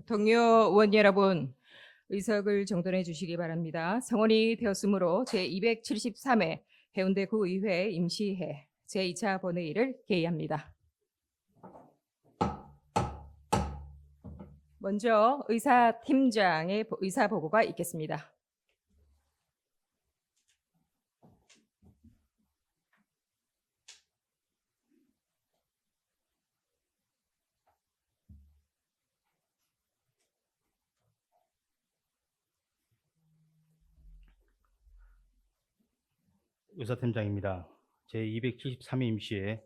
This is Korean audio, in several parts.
동료 의원 여러분, 의석을 정돈해 주시기 바랍니다. 성원이 되었으므로 제273회 해운대구의회 임시회 제2차 본회의를 개의합니다. 먼저 의사팀장의 의사보고가 있겠습니다. 의사팀장입니다. 제273회 임시회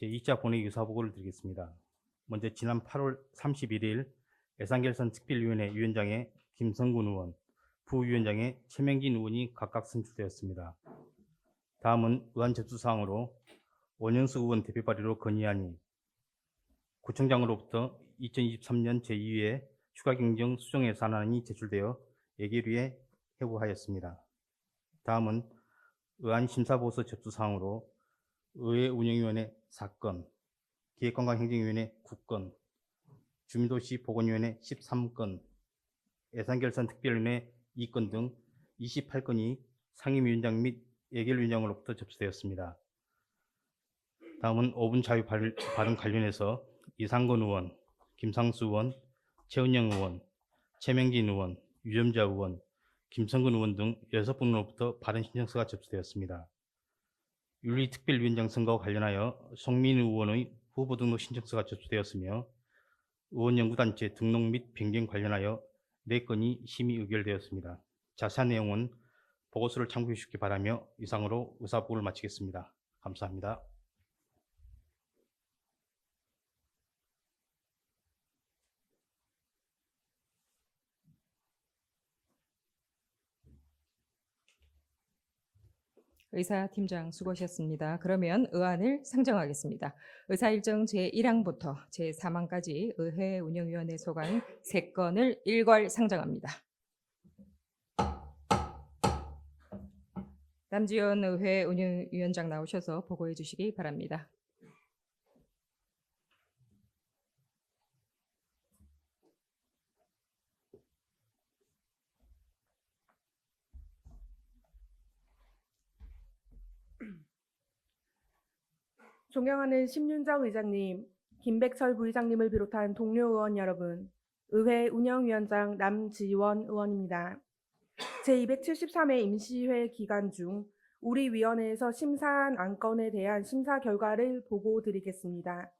제2차 본회의 의사보고를 드리겠습니다. 먼저 지난 8월 31일 예산결산 특별위원회 위원장에 김성군 의원, 부위원장에 최명진 의원이 각각 선출되었습니다. 다음은 의안 접수사항으로 원영수 의원 대표 발의로 건의안이 구청장으로부터 2023년 제2회 추가경정 수정예산안이 제출되어 예결위에 회부하였습니다. 다음은 의안 심사보고서 접수사항으로 의회 운영위원회 4건, 기획관광행정위원회 9건, 주민도시 보건위원회 13건, 예산결산 특별위원회 2건 등 28건이 상임위원장 및 예결위원장으로부터 접수되었습니다. 다음은 5분 자유 발언 관련해서 이상건 의원, 김상수 의원, 최은영 의원, 최명진 의원, 유점자 의원, 김성근 의원 등 6분으로부터 발언 신청서가 접수되었습니다. 윤리특별위원장 선거와 관련하여 송민우 의원의 후보 등록 신청서가 접수되었으며 의원연구단체 등록 및 변경 관련하여 4건이 심의 의결되었습니다. 자세한 내용은 보고서를 참고해 주시기 바라며 이상으로 의사보고를 마치겠습니다. 감사합니다. 의사팀장 수고하셨습니다. 그러면 의안을 상정하겠습니다. 의사일정 제1항부터 제3항까지 의회 운영위원회 소관 3건을 일괄 상정합니다. 남지원 의회 운영위원장 나오셔서 보고해 주시기 바랍니다. 존경하는 심윤정 의장님, 김백철 부의장님을 비롯한 동료 의원 여러분, 의회 운영위원장 남지원 의원입니다. 제273회 임시회 기간 중 우리 위원회에서 심사한 안건에 대한 심사 결과를 보고드리겠습니다.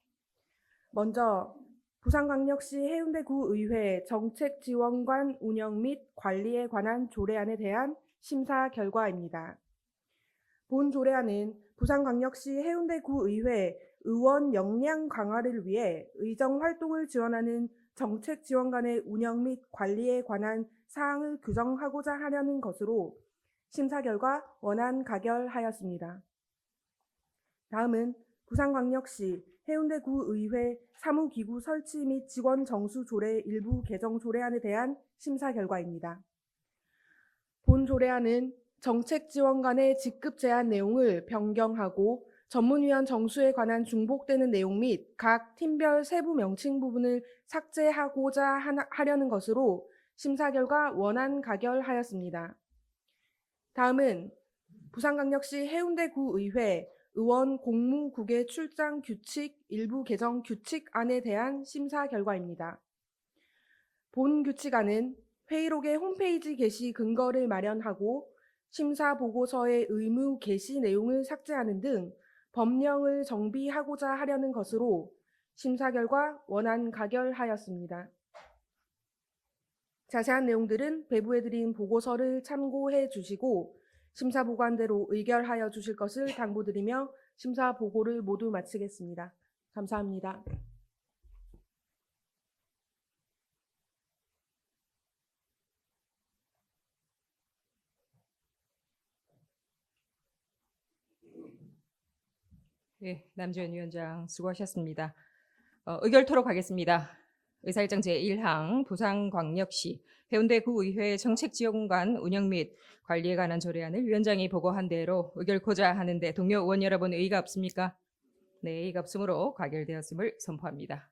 먼저 부산광역시 해운대구의회 정책지원관 운영 및 관리에 관한 조례안에 대한 심사 결과입니다. 본 조례안은 부산광역시 해운대구의회 의원 역량 강화를 위해 의정 활동을 지원하는 정책지원관의 운영 및 관리에 관한 사항을 규정하고자 하려는 것으로 심사 결과 원안 가결하였습니다. 다음은 부산광역시 해운대구의회 사무기구 설치 및 직원 정수 조례 일부 개정 조례안에 대한 심사 결과입니다. 본 조례안은 정책지원관의 직급 제한 내용을 변경하고 전문위원 정수에 관한 중복되는 내용 및 각 팀별 세부 명칭 부분을 삭제하고자 하려는 것으로 심사 결과 원안 가결하였습니다. 다음은 부산광역시 해운대구의회 의원 공무국외 출장 규칙 일부 개정 규칙안에 대한 심사 결과입니다. 본 규칙안은 회의록의 홈페이지 게시 근거를 마련하고 심사 보고서의 의무 게시 내용을 삭제하는 등 법령을 정비하고자 하려는 것으로 심사 결과 원안 가결하였습니다. 자세한 내용들은 배부해드린 보고서를 참고해 주시고 심사 보관대로 의결하여 주실 것을 당부드리며 심사 보고를 모두 마치겠습니다. 감사합니다. 예, 남지원 위원장 수고하셨습니다. 의결토록 하겠습니다. 의사일정 제1항 부산광역시 해운대구의회 정책지원관 운영 및 관리에 관한 조례안을 위원장이 보고한 대로 의결코자 하는데 동료 의원 여러분 의의가 없습니까? 네, 의의가 없으므로 가결되었음을 선포합니다.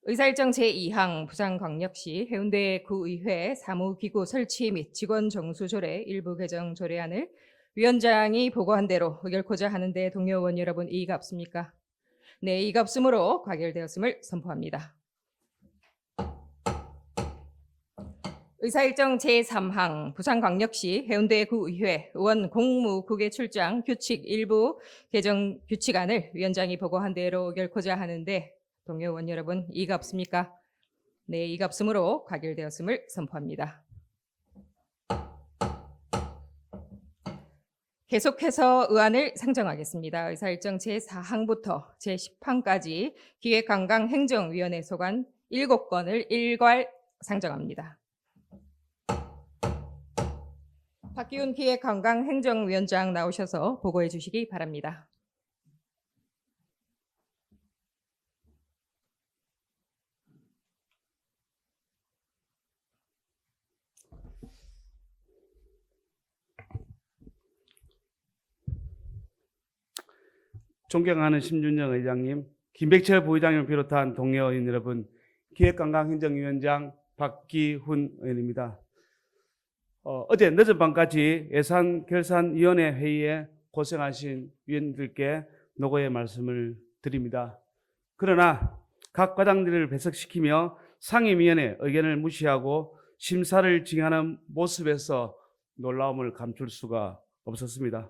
의사일정 제2항 부산광역시 해운대 구의회 사무기구 설치 및 직원 정수 조례 일부 개정 조례안을 위원장이 보고한 대로 의결코자 하는데 동료 의원 여러분 이의가 없습니까? 네, 이의가 없으므로 가결되었음을 선포합니다. 의사일정 제3항 부산광역시 해운대 구의회 의원 공무국외 출장 규칙 일부 개정 규칙안을 위원장이 보고한 대로 의결코자 하는데 동료 의원 여러분 이의가 없습니까? 네, 이의가 없으므로 가결되었음을 선포합니다. 계속해서 의안을 상정하겠습니다. 의사일정 제4항부터 제10항까지 기획관광행정위원회 소관 7건을 일괄 상정합니다. 박기훈 기획관광행정위원장 나오셔서 보고해 주시기 바랍니다. 존경하는 심준영 의장님, 김백철 부의장님을 비롯한 동료 의원 여러분, 기획관광행정위원장 박기훈 의원입니다. 어제 늦은 밤까지 예산결산위원회 회의에 고생하신 위원들께 노고의 말씀을 드립니다. 그러나 각 과장들을 배석시키며 상임위원회 의견을 무시하고 심사를 진행하는 모습에서 놀라움을 감출 수가 없었습니다.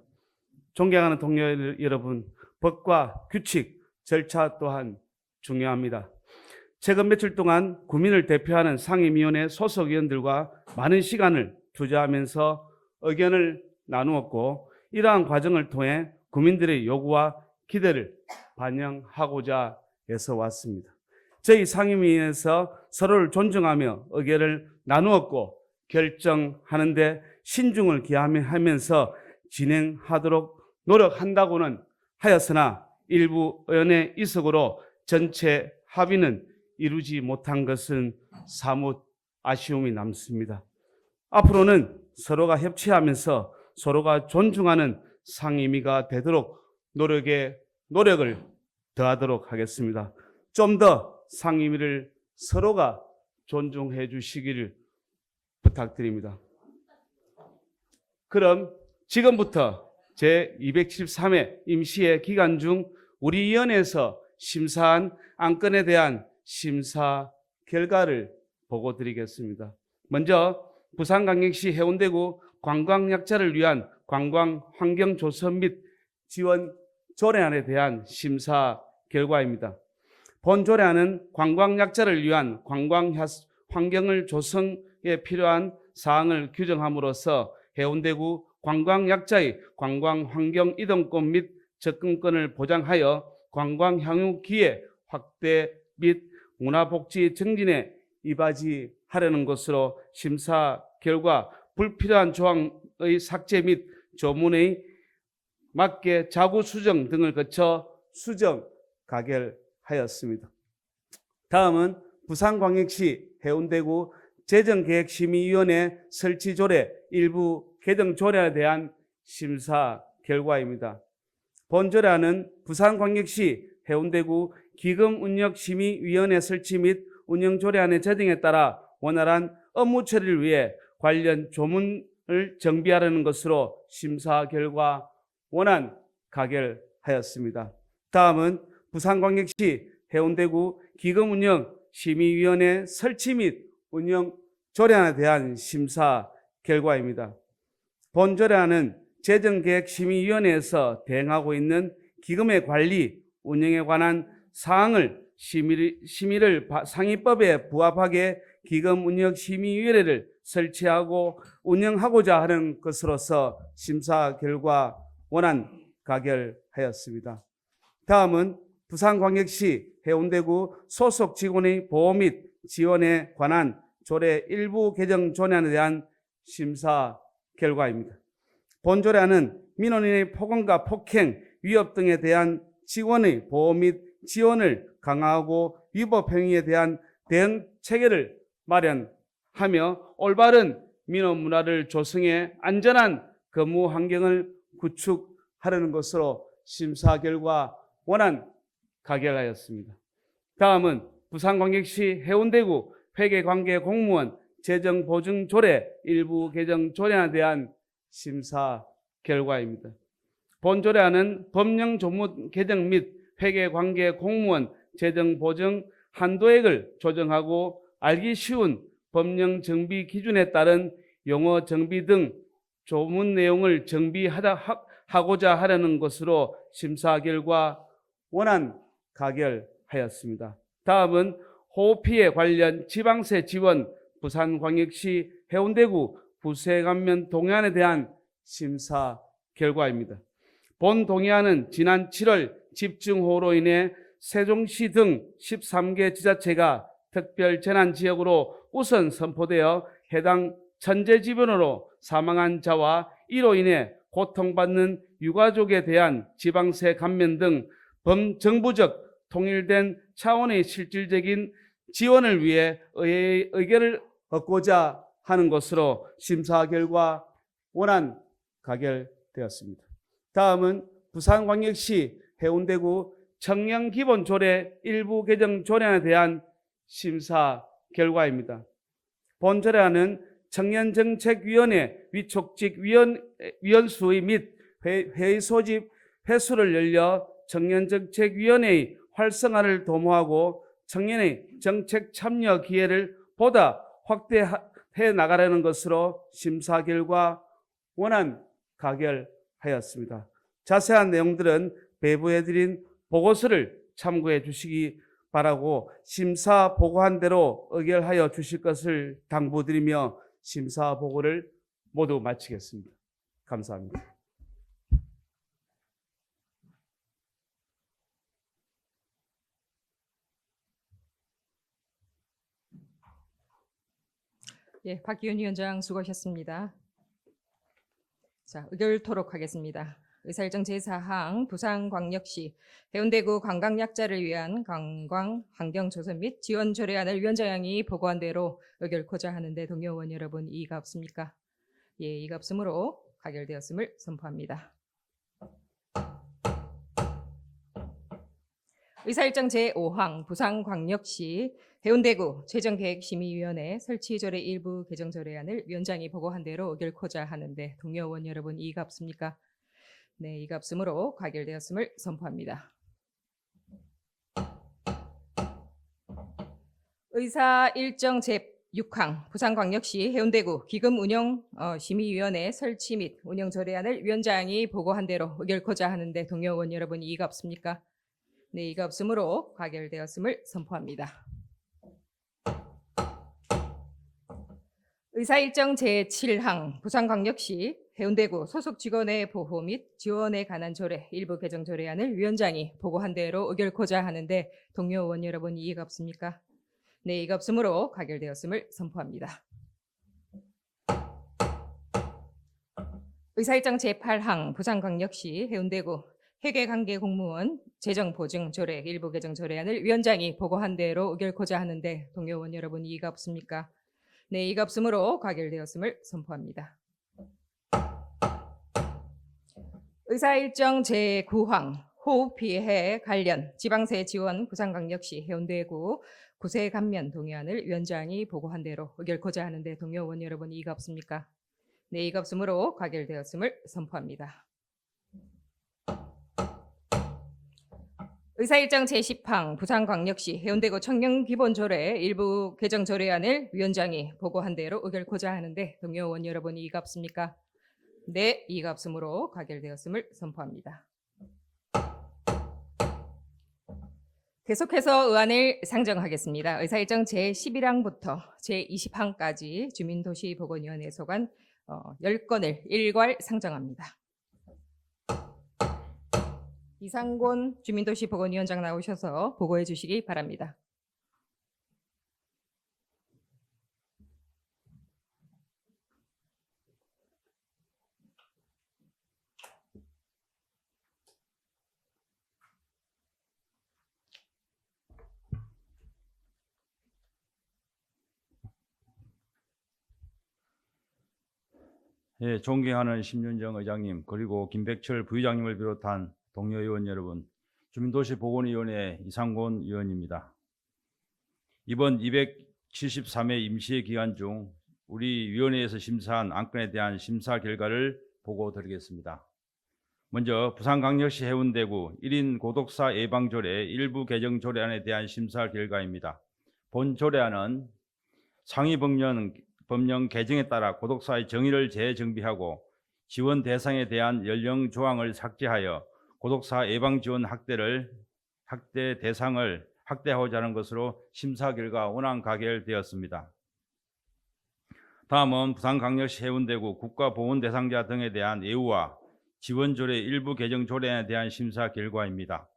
존경하는 동료 여러분, 법과 규칙, 절차 또한 중요합니다. 최근 며칠 동안 국민을 대표하는 상임위원회 소속 위원들과 많은 시간을 투자하면서 의견을 나누었고 이러한 과정을 통해 국민들의 요구와 기대를 반영하고자 해서 왔습니다. 저희 상임위에서 서로를 존중하며 의견을 나누었고 결정하는 데 신중을 기하면서 진행하도록 노력한다고는 하였으나 일부 의원의 이석으로 전체 합의는 이루지 못한 것은 사뭇 아쉬움이 남습니다. 앞으로는 서로가 협치하면서 서로가 존중하는 상임위가 되도록 노력을 더하도록 하겠습니다. 좀 더 상임위를 서로가 존중해 주시기를 부탁드립니다. 그럼 지금부터 제273회 임시회 기간 중 우리 위원회에서 심사한 안건에 대한 심사 결과를 보고 드리겠습니다. 먼저 부산광역시 해운대구 관광약자를 위한 관광환경 조성 및 지원 조례안에 대한 심사 결과입니다. 본 조례안은 관광약자를 위한 관광환경을 조성에 필요한 사항을 규정함으로써 해운대구 관광약자의 관광환경 이동권 및 접근권을 보장하여 관광 향유 기회 확대 및 문화복지 증진에 이바지하려는 것으로 심사 결과 불필요한 조항의 삭제 및 조문에 맞게 자구 수정 등을 거쳐 수정 가결하였습니다. 다음은 부산광역시 해운대구 재정계획심의위원회 설치조례 일부 개정 조례에 대한 심사 결과입니다. 본 조례안은 부산광역시 해운대구 기금운역심의위원회 설치 및 운영조례안의 제정에 따라 원활한 업무 처리를 위해 관련 조문을 정비하려는 것으로 심사 결과 원안 가결하였습니다. 다음은 부산광역시 해운대구 기금운역심의위원회 설치 및 운영조례안에 대한 심사 결과입니다. 본 조례안은 재정계획심의위원회에서 대행하고 있는 기금의 관리, 운영에 관한 사항을 심의를 상위법에 부합하게 기금운역심의위원회를 설치하고 운영하고자 하는 것으로서 심사 결과 원안 가결하였습니다. 다음은 부산광역시 해운대구 소속 직원의 보호 및 지원에 관한 조례 일부 개정 조례안에 대한 심사 결과입니다. 본 조례안은 민원인의 폭언과 폭행, 위협 등에 대한 직원의 보호 및 지원을 강화하고 위법 행위에 대한 대응 체계를 마련하며 올바른 민원 문화를 조성해 안전한 근무 환경을 구축하려는 것으로 심사 결과 원안 가결하였습니다. 다음은 부산광역시 해운대구 회계관계공무원 재정보증조례 일부 개정 조례안에 대한 심사 결과입니다. 본 조례안은 법령조문 개정 및 회계관계공무원 재정보증 한도액을 조정하고 알기 쉬운 법령 정비 기준에 따른 용어 정비 등 조문 내용을 정비하고자 하려는 것으로 심사 결과 원안 가결하였습니다. 다음은 호흡피해 관련 지방세 지원 부산광역시 해운대구 부세감면 동의안에 대한 심사 결과입니다. 본 동의안은 지난 7월 집중호우로 인해 세종시 등 13개 지자체가 특별재난지역으로 우선 선포되어 해당 천재지변으로 사망한 자와 이로 인해 고통받는 유가족에 대한 지방세 감면 등 범정부적 통일된 차원의 실질적인 지원을 위해 의결을 얻고자 하는 것으로 심사 결과 원안 가결되었습니다. 다음은 부산광역시 해운대구 청년기본조례 일부 개정 조례안에 대한 심사 결과입니다. 본 조례안은 청년정책위원회 위촉직 위원수의 및 회의 소집 횟수를 열려 청년정책위원회의 활성화를 도모하고 청년의 정책 참여 기회를 보다 확대해 나가려는 것으로 심사 결과 원안 가결하였습니다. 자세한 내용들은 배부해드린 보고서를 참고해 주시기 바라고 심사 보고한 대로 의결하여 주실 것을 당부드리며 심사 보고를 모두 마치겠습니다. 감사합니다. 예, 박기훈 위원장 수고하셨습니다. 자, 의결토록 하겠습니다. 의사일정 제4항 부산광역시 해운대구 관광약자를 위한 관광 환경 조성 및 지원 조례안을 위원장이 보고한 대로 의결코자 하는데 동료 의원 여러분 이의가 없습니까? 예, 이의가 없으므로 가결되었음을 선포합니다. 의사일정 제5항 부산광역시 해운대구 재정계획심의위원회 설치조례 일부 개정조례안을 위원장이 보고한 대로 의결코자 하는데 동료 의원 여러분 이의가 없습니까? 네, 이의가 없으므로 가결되었음을 선포합니다. 의사일정 제6항 부산광역시 해운대구 기금운용심의위원회 설치 및 운영조례안을 위원장이 보고한 대로 의결코자 하는데 동료 의원 여러분 이의가 없습니까? 네, 이의가 없으므로 가결되었음을 선포합니다. 의사일정 제7항 부산광역시 해운대구 소속 직원의 보호 및 지원에 관한 조례 일부 개정 조례안을 위원장이 보고한 대로 의결코자 하는데 동료 의원 여러분 이의가 없습니까? 네, 이의가 없으므로 가결되었음을 선포합니다. 의사일정 제8항 부산광역시 해운대구 회계관계공무원 재정보증조례 일부 개정 조례안을 위원장이 보고한 대로 의결코자 하는데 동료 의원 여러분 이의가 없습니까? 네, 이의가 없으므로 가결되었음을 선포합니다. 의사일정 제9항 호흡피해 관련 지방세 지원 부산광역시 해운대구 구세 감면 동의안을 위원장이 보고한 대로 의결코자 하는데 동료 의원 여러분 이의가 없습니까? 네, 이의가 없으므로 가결되었음을 선포합니다. 의사일정 제10항 부산광역시 해운대구 청년기본조례 일부 개정 조례안을 위원장이 보고한 대로 의결코자 하는데 동료 의원 여러분 이의가 없습니까? 네, 이의가 없으므로 가결되었음을 선포합니다. 계속해서 의안을 상정하겠습니다. 의사일정 제11항부터 제20항까지 주민도시보건위원회 소관 10건을 일괄 상정합니다. 이상곤 주민도시보건위원장 나오셔서 보고해 주시기 바랍니다. 예, 존경하는 심윤정 의장님 그리고 김백철 부의장님을 비롯한 동료 의원 여러분, 주민도시보건위원회 이상곤 의원입니다. 이번 273회 임시회 기간 중 우리 위원회에서 심사한 안건에 대한 심사 결과를 보고 드리겠습니다. 먼저 부산광역시 해운대구 1인 고독사 예방조례 일부 개정 조례안에 대한 심사 결과입니다. 본 조례안은 상위 법령 개정에 따라 고독사의 정의를 재정비하고 지원 대상에 대한 연령 조항을 삭제하여 고독사 예방 지원 학대 대상을 확대하고자 하는 것으로 심사 결과 원안 가결되었습니다. 다음은 부산광역시 해운대구 국가보훈 대상자 등에 대한 예우와 지원조례 일부 개정 조례안에 대한 심사 결과입니다.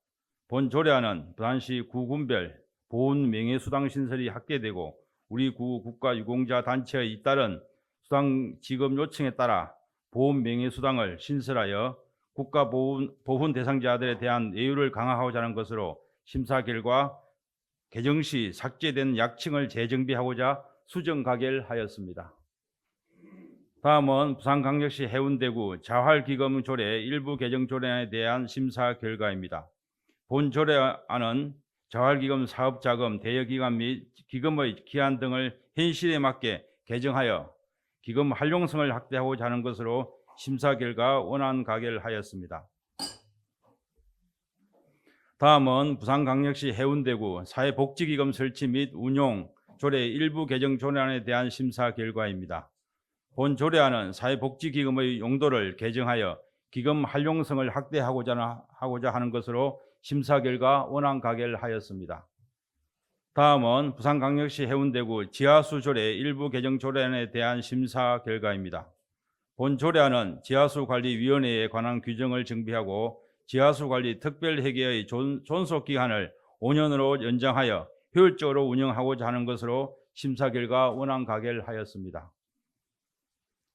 본 조례안은 부산시 구군별 보훈 명예수당 신설이 확대되고 우리 구 국가유공자 단체의 잇따른 수당 지급 요청에 따라 보훈 명예수당을 신설하여 국가보훈 대상자들에 대한 예우를 강화하고자 하는 것으로 심사 결과 개정 시 삭제된 약칭을 재정비하고자 수정 가결하였습니다. 다음은 부산광역시 해운대구 자활기금 조례 일부 개정 조례안에 대한 심사 결과입니다. 본 조례안은 자활기금 사업자금, 대여기간 및 기금의 기한 등을 현실에 맞게 개정하여 기금 활용성을 확대하고자 하는 것으로 심사 결과 원안 가결하였습니다. 다음은 부산광역시 해운대구 사회복지기금 설치 및 운용 조례 일부 개정 조례안에 대한 심사 결과입니다. 본 조례안은 사회복지기금의 용도를 개정하여 기금 활용성을 확대하고자 하는 것으로 심사 결과 원안 가결하였습니다. 다음은 부산광역시 해운대구 지하수 조례 일부 개정 조례안에 대한 심사 결과입니다. 본 조례안은 지하수관리위원회에 관한 규정을 정비하고 지하수관리 특별회계의 존속기간을 5년으로 연장하여 효율적으로 운영하고자 하는 것으로 심사 결과 원안 가결하였습니다.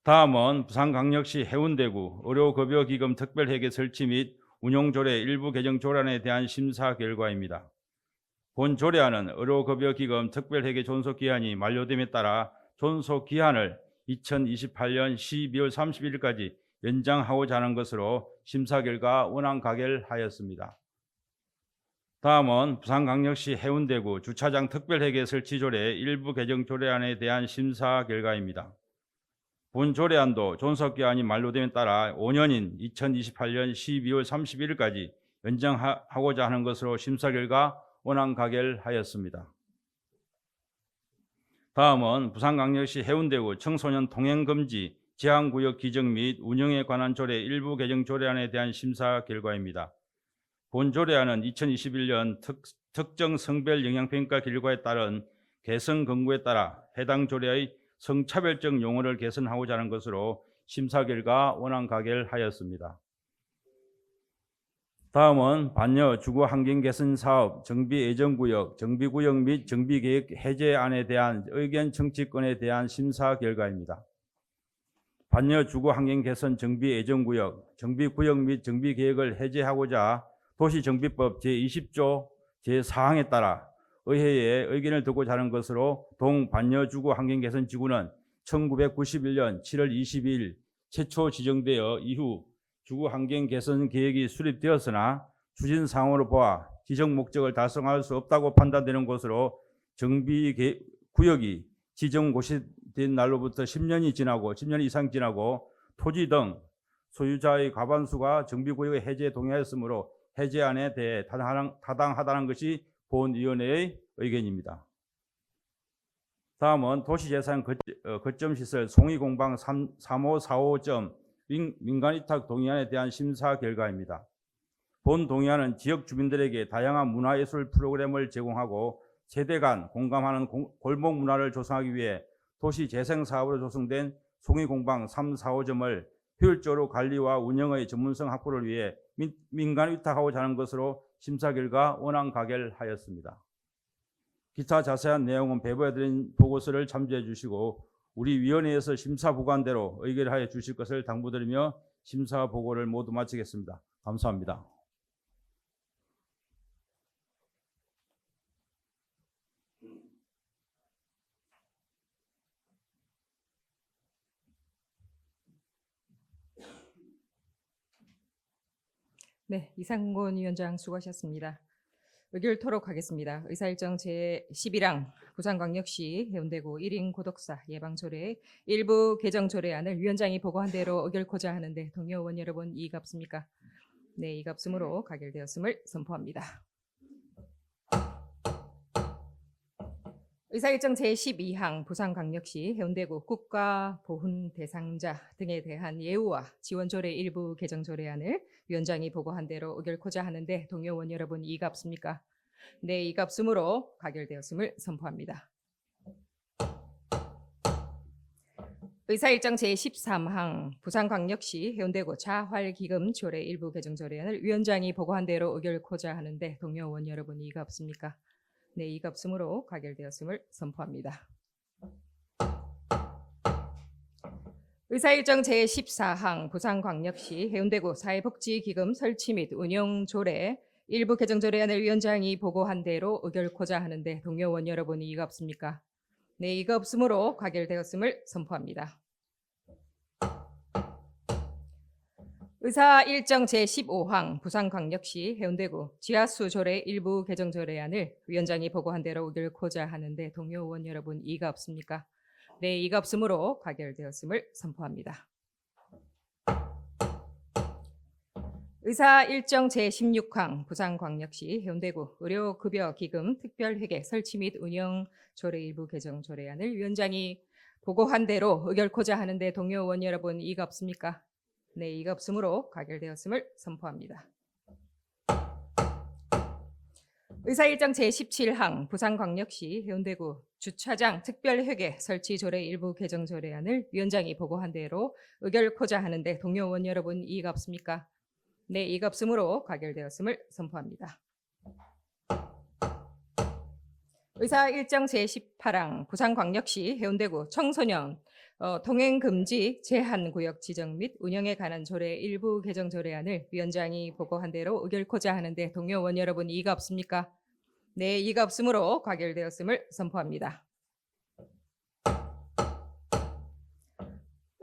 다음은 부산광역시 해운대구 의료급여기금 특별회계 설치 및 운용조례 일부 개정 조례안에 대한 심사 결과입니다. 본 조례안은 의료급여기금 특별회계 존속기한이 만료됨에 따라 존속기한을 2028년 12월 31일까지 연장하고자 하는 것으로 심사 결과 원안 가결하였습니다. 다음은 부산광역시 해운대구 주차장 특별회계 설치 조례 일부 개정 조례안에 대한 심사 결과입니다. 본 조례안도 존속기한이 만료됨에 따라 5년인 2028년 12월 31일까지 연장하고자 하는 것으로 심사 결과 원안 가결하였습니다. 다음은 부산광역시 해운대구 청소년 동행금지 제한구역 기정 및 운영에 관한 조례 일부 개정 조례안에 대한 심사 결과입니다. 본 조례안은 2021년 특정 성별 영향평가 결과에 따른 개선 권고에 따라 해당 조례의 성차별적 용어를 개선하고자 하는 것으로 심사 결과 원안 가결하였습니다. 다음은 반려 주거 환경 개선 사업 정비 예정구역, 정비구역 및 정비계획 해제안에 대한 의견 청취권에 대한 심사 결과입니다. 반려 주거 환경 개선 정비 예정구역, 정비구역 및 정비계획을 해제하고자 도시정비법 제20조 제4항에 따라 의회에 의견을 듣고자 하는 것으로 동반려주거 환경개선지구는 1991년 7월 22일 최초 지정되어 이후 주거환경개선 계획이 수립되었으나 추진사항으로 보아 지정 목적을 달성할 수 없다고 판단되는 것으로 정비구역이 지정 고시된 날로부터 10년이 이상 지나고 토지 등 소유자의 과반수가 정비구역의 해제에 동의하였으므로 해제안에 대해 타당하다는 것이 본위원회의 의견입니다. 다음은 도시재산 거점시설 송이공방 3545점 민간위탁 동의안에 대한 심사 결과입니다. 본 동의안은 지역 주민들에게 다양한 문화예술 프로그램을 제공하고 세대 간 공감하는 골목 문화를 조성하기 위해 도시재생사업으로 조성된 송이공방 345점을 효율적으로 관리와 운영의 전문성 확보를 위해 민간 위탁하고자 하는 것으로 심사 결과 원안 가결하였습니다. 기타 자세한 내용은 배부해드린 보고서를 참조해 주시고 우리 위원회에서 심사 보관대로 의결하여 주실 것을 당부드리며 심사 보고를 모두 마치겠습니다. 감사합니다. 네, 이상곤 위원장 수고하셨습니다. 의결토록 하겠습니다. 의사일정 제11항 부산광역시 해운대구 1인 고독사 예방조례 일부 개정 조례안을 위원장이 보고한 대로 의결코자 하는데 동료 의원 여러분 이의가 없습니까? 네, 이의가 없으므로 가결되었음을 선포합니다. 의사일정 제12항 부산광역시 해운대구 국가보훈 대상자 등에 대한 예우와 지원조례 일부 개정 조례안을 위원장이 보고한 대로 의결코자 하는데 동료 의원 여러분 이의가 없습니까? 네, 이의가 없으므로 가결되었음을 선포합니다. 의사일정 제13항 부산광역시 해운대구 자활기금 조례 일부 개정 조례안을 위원장이 보고한 대로 의결코자 하는데 동료 의원 여러분 이의가 없습니까? 네, 이의가 없으므로 가결되었음을 선포합니다. 의사일정 제14항 부산광역시 해운대구 사회복지기금 설치 및 운영 조례 일부 개정 조례안을 위원장이 보고한 대로 의결코자 하는데 동료 의원 여러분 이의가 없습니까? 네, 이의가 없으므로 가결되었음을 선포합니다. 의사일정 제15항 부산광역시 해운대구 지하수 조례 일부 개정 조례안을 위원장이 보고한 대로 의결코자 하는데 동료 의원 여러분 이의가 없습니까? 네, 이의가 없으므로 가결되었음을 선포합니다. 의사일정 제16항 부산광역시 해운대구 의료급여기금 특별회계 설치 및 운영 조례 일부 개정 조례안을 위원장이 보고한 대로 의결코자 하는데 동료 의원 여러분 이의가 없습니까? 네, 이의가 없으므로 가결되었음을 선포합니다. 의사일정 제17항 부산광역시 해운대구 주차장 특별회계 설치 조례 일부 개정 조례안을 위원장이 보고한 대로 의결코자 하는데 동료 의원 여러분 이의가 없습니까? 네, 이의가 없으므로 가결되었음을 선포합니다. 의사일정 제18항 부산광역시 해운대구 청소년 동행금지 제한구역 지정 및 운영에 관한 조례 일부 개정 조례안을 위원장이 보고한 대로 의결코자 하는데 동료 의원 여러분 이의가 없습니까? 네, 이의가 없으므로 가결되었음을 선포합니다.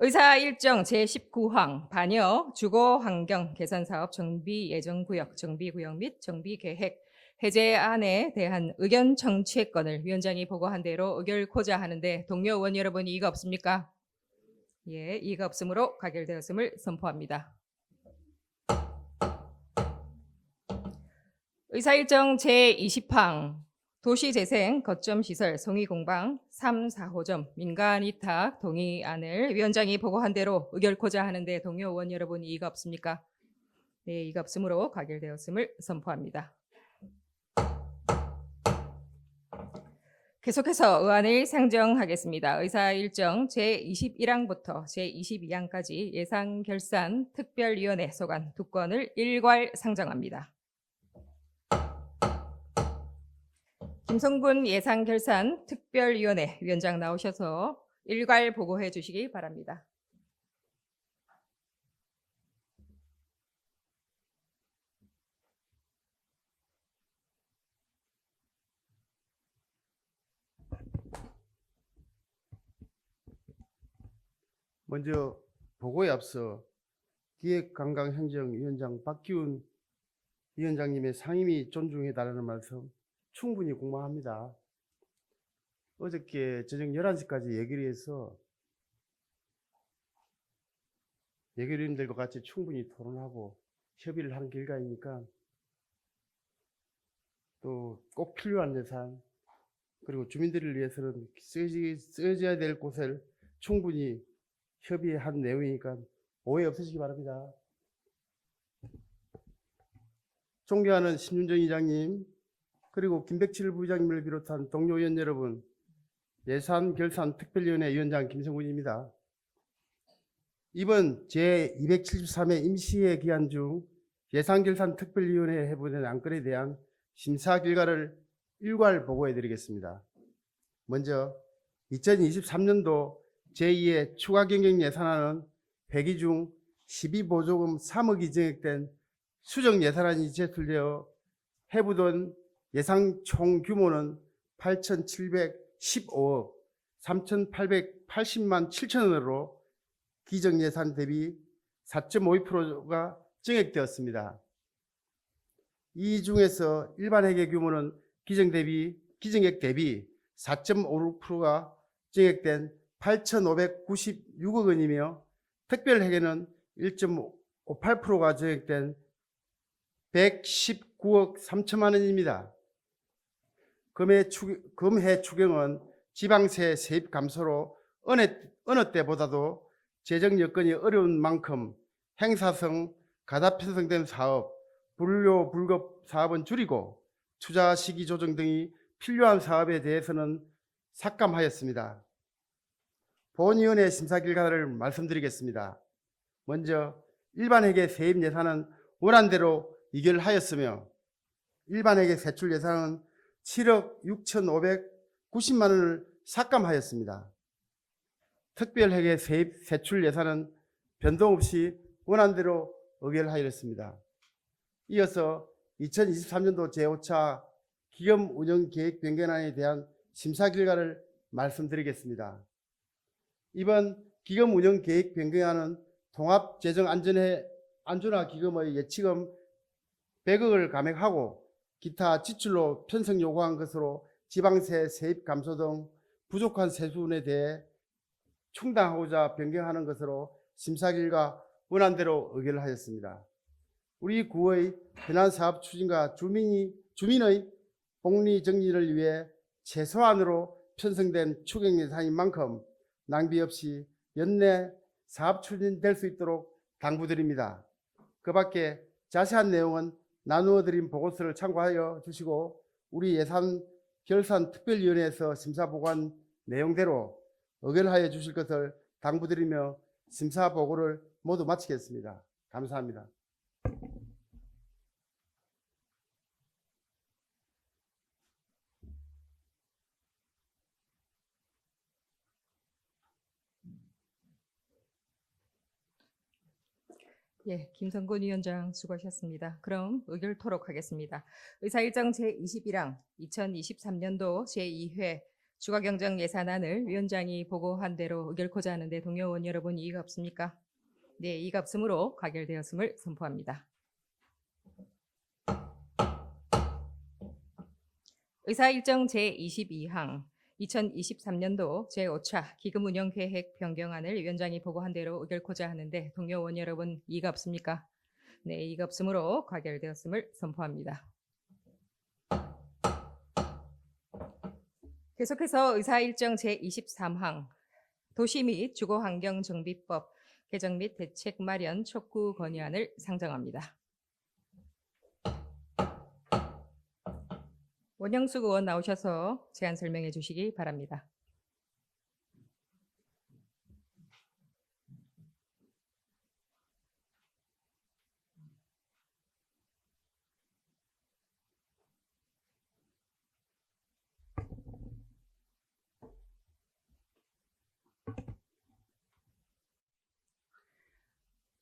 의사일정 제19항 반여 주거환경 개선사업 정비예정구역 정비구역 및 정비계획 해제안에 대한 의견 청취권을 위원장이 보고한 대로 의결코자 하는데 동료 의원 여러분 이의가 없습니까? 예, 이의가 없으므로 가결되었음을 선포합니다. 의사일정 제20항 도시재생 거점시설 송이공방 3, 4호점 민간위탁 동의안을 위원장이 보고한 대로 의결코자 하는데 동료 의원 여러분 이의가 없습니까? 네, 이의가 없으므로 가결되었음을 선포합니다. 계속해서 의안을 상정하겠습니다. 의사일정 제21항부터 제22항까지 예산결산 특별위원회 소관 2건을 일괄 상정합니다. 김성군 예산결산 특별위원회 위원장 나오셔서 일괄 보고해 주시기 바랍니다. 먼저 보고에 앞서 기획관광행정위원장 박기훈 위원장님의 상임위 존중해달라는 말씀 충분히 공감합니다. 어저께 저녁 11시까지 예결위에서 예결위원들과 같이 충분히 토론하고 협의를 한 결과이니까 또 꼭 필요한 예산 그리고 주민들을 위해서는 써져야 될 곳을 충분히 협의한 내용이니까 오해 없으시기 바랍니다. 존경하는 심윤정 의장님 그리고 김백칠 부의장님을 비롯한 동료 의원 여러분, 예산결산특별위원회 위원장 김성군입니다. 이번 제273회 임시회 기한 중 예산결산특별위원회에 해부된 안건에 대한 심사 결과를 일괄 보고해 드리겠습니다. 먼저 2023년도 제2의 추가경정 예산안은 회기 중 12보조금 3억이 증액된 수정 예산안이 제출되어 해부된 예상 총 규모는 8,715억 3,880만 7천 원으로 기정 예산 대비 4.52%가 증액되었습니다. 이 중에서 일반 회계 규모는 기정액 대비 4.56%가 증액된 8,596억 원이며 특별 회계는 1.58%가 증액된 119억 3천만 원입니다. 금해 추경은 지방세 세입 감소로 어느 때보다도 재정 여건이 어려운 만큼 행사성, 가다 편성된 사업, 불료 불급 사업은 줄이고 투자 시기 조정 등이 필요한 사업에 대해서는 삭감하였습니다. 본위원회 심사 결과를 말씀드리겠습니다. 먼저 일반 회계 세입 예산은 원안대로 의결하였으며 일반 회계 세출 예산은 7억 6,590만 원을 삭감하였습니다. 특별 회계 세입 세출 예산은 변동 없이 원안대로 의결하였습니다. 이어서 2023년도 제5차 기금 운영 계획 변경안에 대한 심사 결과를 말씀드리겠습니다. 이번 기금 운영 계획 변경안은 통합 재정 안전화 기금의 예치금 100억을 감액하고 기타 지출로 편성 요구한 것으로 지방세 세입 감소 등 부족한 세수분에 대해 충당하고자 변경하는 것으로 심사 결과 원안대로 의결하였습니다. 우리 구의 현안 사업 추진과 주민의 복리 정리를 위해 최소한으로 편성된 추경 예산인 만큼 낭비 없이 연내 사업 추진될 수 있도록 당부드립니다. 그 밖에 자세한 내용은 나누어 드린 보고서를 참고하여 주시고 우리 예산 결산 특별위원회에서 심사 보고한 내용대로 의결하여 주실 것을 당부드리며 심사 보고를 모두 마치겠습니다. 감사합니다. 예, 김성곤 위원장 수고하셨습니다. 그럼 의결토록 하겠습니다. 의사일정 제21항 2023년도 제2회 추가경정 예산안을 위원장이 보고한 대로 의결코자 하는데 동료 의원 여러분 이의가 없습니까? 네, 이의가 없으므로 가결되었음을 선포합니다. 의사일정 제22항 2023년도 제5차 기금운영계획 변경안을 위원장이 보고한 대로 의결코자 하는데 동료 의원 여러분 이의가 없습니까? 네, 이의가 없으므로 가결되었음을 선포합니다. 계속해서 의사일정 제23항 도시 및 주거환경정비법 개정 및 대책 마련 촉구 건의안을 상정합니다. 원영숙 의원 나오셔서 제안 설명해 주시기 바랍니다.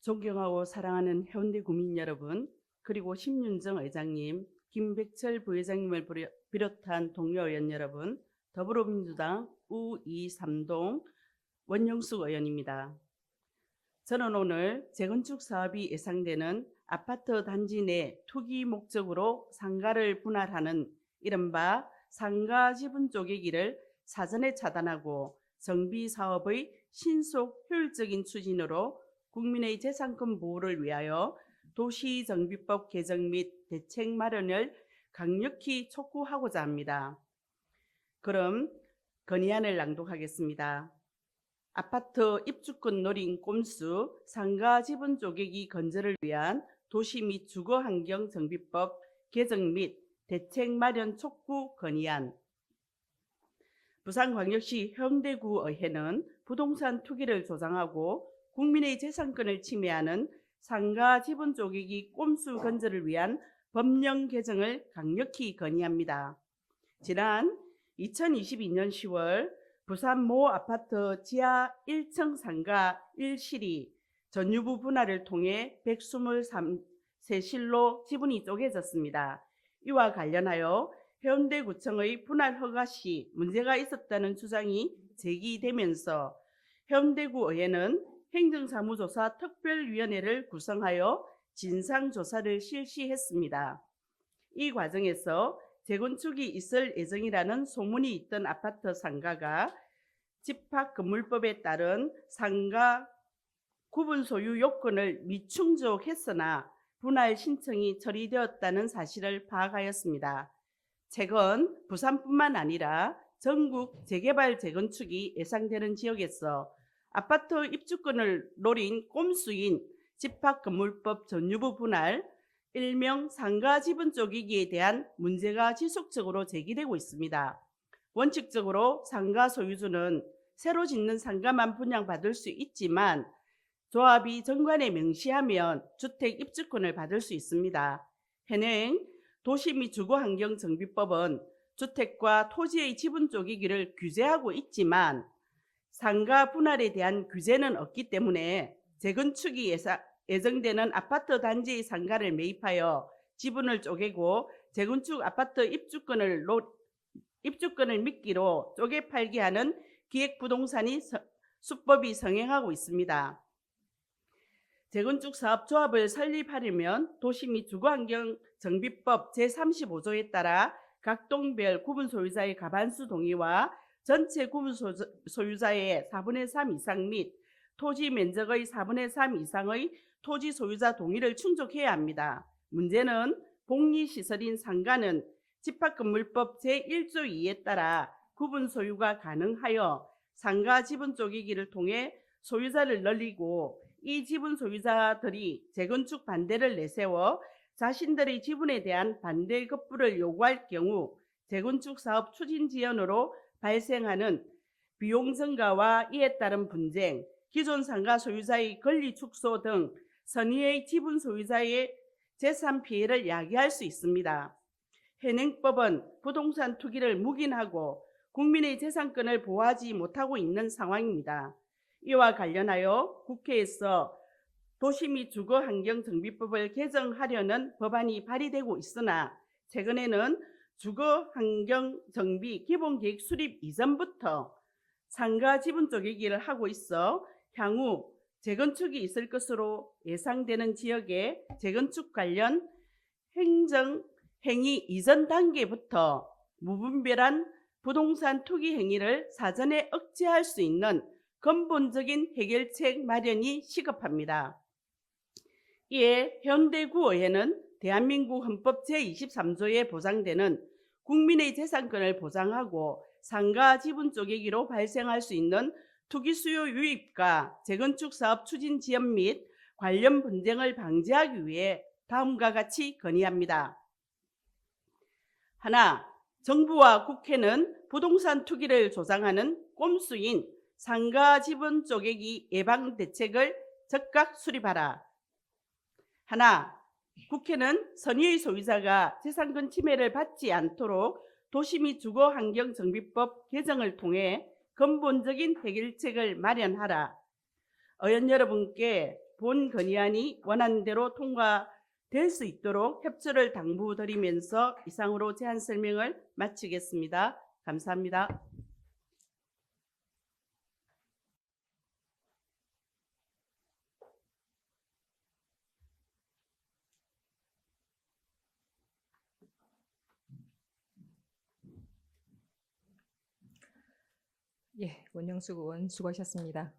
존경하고 사랑하는 해운대 구민 여러분, 그리고 심윤정 의장님, 김백철 부회장님을 비롯한 동료 의원 여러분, 더불어민주당 우이삼동 원영숙 의원입니다. 저는 오늘 재건축 사업이 예상되는 아파트 단지 내 투기 목적으로 상가를 분할하는 이른바 상가 지분 쪼개기를 사전에 차단하고 정비 사업의 신속 효율적인 추진으로 국민의 재산권 보호를 위하여 도시정비법 개정 및 대책 마련을 강력히 촉구하고자 합니다. 그럼 건의안을 낭독하겠습니다. 아파트 입주권 노린 꼼수 상가 지분 쪼개기 건절을 위한 도시 및 주거환경정비법 개정 및 대책 마련 촉구 건의안. 부산광역시 해운대구의회는 부동산 투기를 조장하고 국민의 재산권을 침해하는 상가 지분 쪼개기 꼼수 건절을 위한 법령 개정을 강력히 건의합니다. 지난 2022년 10월 부산 모 아파트 지하 1층 상가 1실이 전유부 분할을 통해 123세실로 지분이 쪼개졌습니다. 이와 관련하여 해운대구청의 분할 허가 시 문제가 있었다는 주장이 제기되면서 해운대구의회는 행정사무조사 특별위원회를 구성하여 진상조사를 실시했습니다. 이 과정에서 재건축이 있을 예정이라는 소문이 있던 아파트 상가가 집합건물법에 따른 상가 구분 소유 요건을 미충족했으나 분할 신청이 처리되었다는 사실을 파악하였습니다. 최근 부산뿐만 아니라 전국 재개발 재건축이 예상되는 지역에서 아파트 입주권을 노린 꼼수인 집합건물법 전유부 분할, 일명 상가 지분 쪼개기에 대한 문제가 지속적으로 제기되고 있습니다. 원칙적으로 상가 소유주는 새로 짓는 상가만 분양받을 수 있지만 조합이 정관에 명시하면 주택 입주권을 받을 수 있습니다. 현행 도시 및 주거환경정비법은 주택과 토지의 지분 쪼개기를 규제하고 있지만 상가 분할에 대한 규제는 없기 때문에 재건축이 예정되는 아파트 단지의 상가를 매입하여 지분을 쪼개고 재건축 아파트 입주권을 미끼로 쪼개 팔게 하는 기획부동산이 수법이 성행하고 있습니다. 재건축 사업조합을 설립하려면 도시 및 주거환경정비법 제35조에 따라 각 동별 구분 소유자의 과반수 동의와 전체 구분 소유자의 4분의 3 이상 및 토지 면적의 4분의 3 이상의 토지 소유자 동의를 충족해야 합니다. 문제는 복리시설인 상가는 집합건물법 제1조 2에 따라 구분 소유가 가능하여 상가 지분 쪼개기를 통해 소유자를 늘리고 이 지분 소유자들이 재건축 반대를 내세워 자신들의 지분에 대한 반대 급부를 요구할 경우 재건축 사업 추진 지연으로 발생하는 비용 증가와 이에 따른 분쟁, 기존 상가 소유자의 권리 축소 등 선의의 지분 소유자의 재산 피해를 야기할 수 있습니다. 현행법은 부동산 투기를 묵인하고 국민의 재산권을 보호하지 못하고 있는 상황입니다. 이와 관련하여 국회에서 도시 및 주거환경정비법을 개정하려는 법안이 발의되고 있으나 최근에는 주거환경정비 기본계획 수립 이전부터 상가 지분 쪼개기를 하고 있어 향후 재건축이 있을 것으로 예상되는 지역에 재건축 관련 행정행위 이전 단계부터 무분별한 부동산 투기 행위를 사전에 억제할 수 있는 근본적인 해결책 마련이 시급합니다. 이에 현대구의회는 대한민국 헌법 제23조에 보장되는 국민의 재산권을 보장하고 상가 지분 쪼개기로 발생할 수 있는 투기 수요 유입과 재건축 사업 추진 지연 및 관련 분쟁을 방지하기 위해 다음과 같이 건의합니다. 하나, 정부와 국회는 부동산 투기를 조장하는 꼼수인 상가 지분 쪼개기 예방 대책을 즉각 수립하라. 하나, 국회는 선의의 소유자가 재산권 침해를 받지 않도록 도시 및 주거환경정비법 개정을 통해 근본적인 해결책을 마련하라. 의원 여러분께 본 건의안이 원안대로 통과될 수 있도록 협조를 당부드리면서 이상으로 제안 설명을 마치겠습니다. 감사합니다. 예, 원영숙 의원 수고하셨습니다.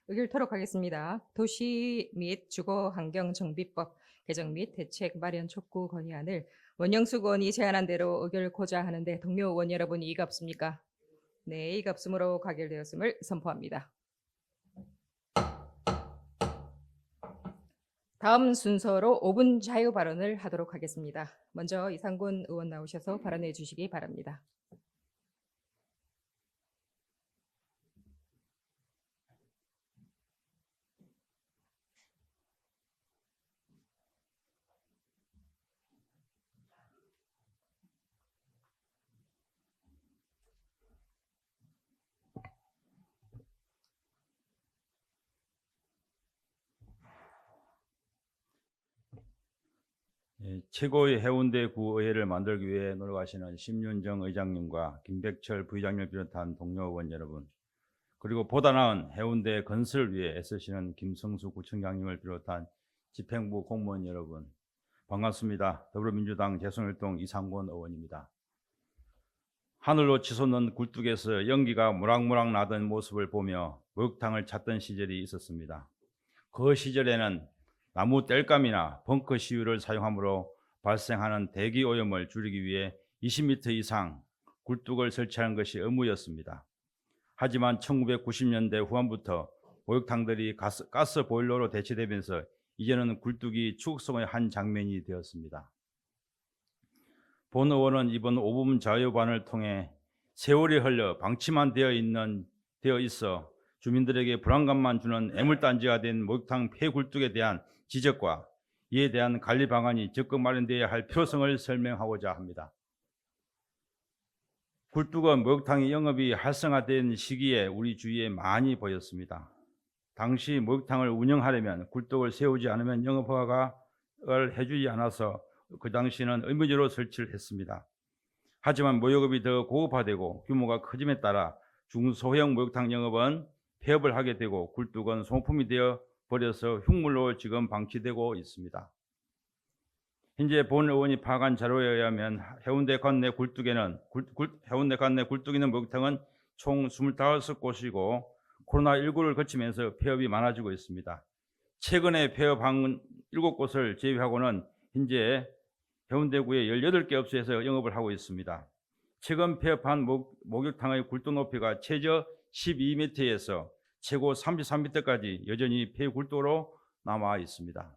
의결토록 하겠습니다. 도시 및 주거환경정비법 개정 및 대책 마련 촉구 건의안을 원영숙 의원이 제안한 대로 의결코자 하는데 동료 의원 여러분 이의가 없습니까? 네, 이의가 없으므로 가결되었음을 선포합니다. 다음 순서로 5분 자유 발언을 하도록 하겠습니다. 먼저 이상군 의원 나오셔서 발언해 주시기 바랍니다. 최고의 해운대 구의회를 만들기 위해 노력하시는 심윤정 의장님과 김백철 부의장님을 비롯한 동료 의원 여러분, 그리고 보다 나은 해운대 건설을 위해 애쓰시는 김성수 구청장님을 비롯한 집행부 공무원 여러분, 반갑습니다. 더불어민주당 재선활동 이상권 의원입니다. 하늘로 치솟는 굴뚝에서 연기가 모락모락 나던 모습을 보며 목욕탕을 찾던 시절이 있었습니다. 그 시절에는 나무 땔감이나 벙커 시유를 사용함으로 발생하는 대기 오염을 줄이기 위해 20m 이상 굴뚝을 설치하는 것이 의무였습니다. 하지만 1990년대 후반부터 목욕탕들이 가스 보일러로 대체되면서 이제는 굴뚝이 추억송의 한 장면이 되었습니다. 본 의원은 이번 5분 자유반을 통해 세월이 흘러 방치만 되어 있어 주민들에게 불안감만 주는 애물단지가 된 목욕탕 폐굴뚝에 대한 지적과 이에 대한 관리 방안이 적극 마련되어야 할 필요성을 설명하고자 합니다. 굴뚝은 목욕탕의 영업이 활성화된 시기에 우리 주위에 많이 보였습니다. 당시 목욕탕을 운영하려면 굴뚝을 세우지 않으면 영업 허가를 해주지 않아서 그 당시에는 의무적으로 설치를 했습니다. 하지만 목욕업이 더 고급화되고 규모가 커짐에 따라 중소형 목욕탕 영업은 폐업을 하게 되고 굴뚝은 소모품이 되어 버려서 흉물로 지금 방치되고 있습니다. 현재 본 의원이 파악한 자료에 의하면 해운대 관내 굴뚝에는 해운대 관내 굴뚝 있는 목욕탕은 총 25곳이고 코로나19를 거치면서 폐업이 많아지고 있습니다. 최근에 폐업한 7곳을 제외하고는 현재 해운대구에 18개 업소에서 영업을 하고 있습니다. 최근 폐업한 목욕탕의 굴뚝 높이가 최저 12m에서 최고 33m까지 여전히 폐굴뚝으로 남아 있습니다.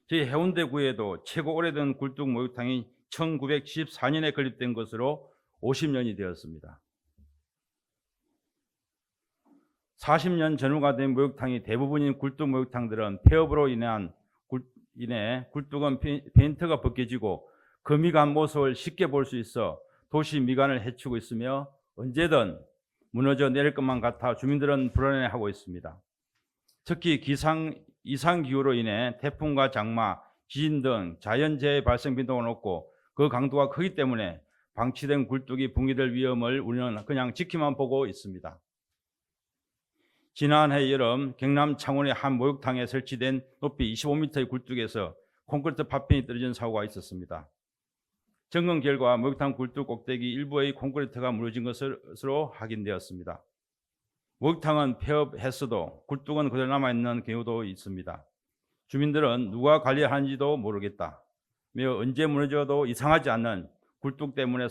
저희 해운대구에도 최고 오래된 굴뚝 목욕탕이 1974년에 건립된 것으로 50년이 되었습니다. 40년 전후가 된 목욕탕이 대부분인 굴뚝 목욕탕들은 폐업으로 인해 굴뚝은 페인트가 벗겨지고 금이 간 모습을 쉽게 볼 수 있어 도시 미관을 해치고 있으며 언제든 무너져 내릴 것만 같아 주민들은 불안해하고 있습니다. 특히 이상기후로 인해 태풍과 장마, 지진 등 자연재해 발생 빈도가 높고 그 강도가 크기 때문에 방치된 굴뚝이 붕괴될 위험을 우리는 그냥 지키만 보고 있습니다. 지난해 여름 경남 창원의 한 목욕탕에 설치된 높이 25m의 굴뚝에서 콘크리트 파편이 떨어진 사고가 있었습니다. 점검 결과 목욕탕 굴뚝 꼭대기 일부의 콘크리트가 무너진 것으로 확인되었습니다. 목욕탕은 폐업했어도 굴뚝은 그대로 남아있는 경우도 있습니다. 주민들은 누가 관리하는지도 모르겠다. 언제 무너져도 이상하지 않는 굴뚝 때문에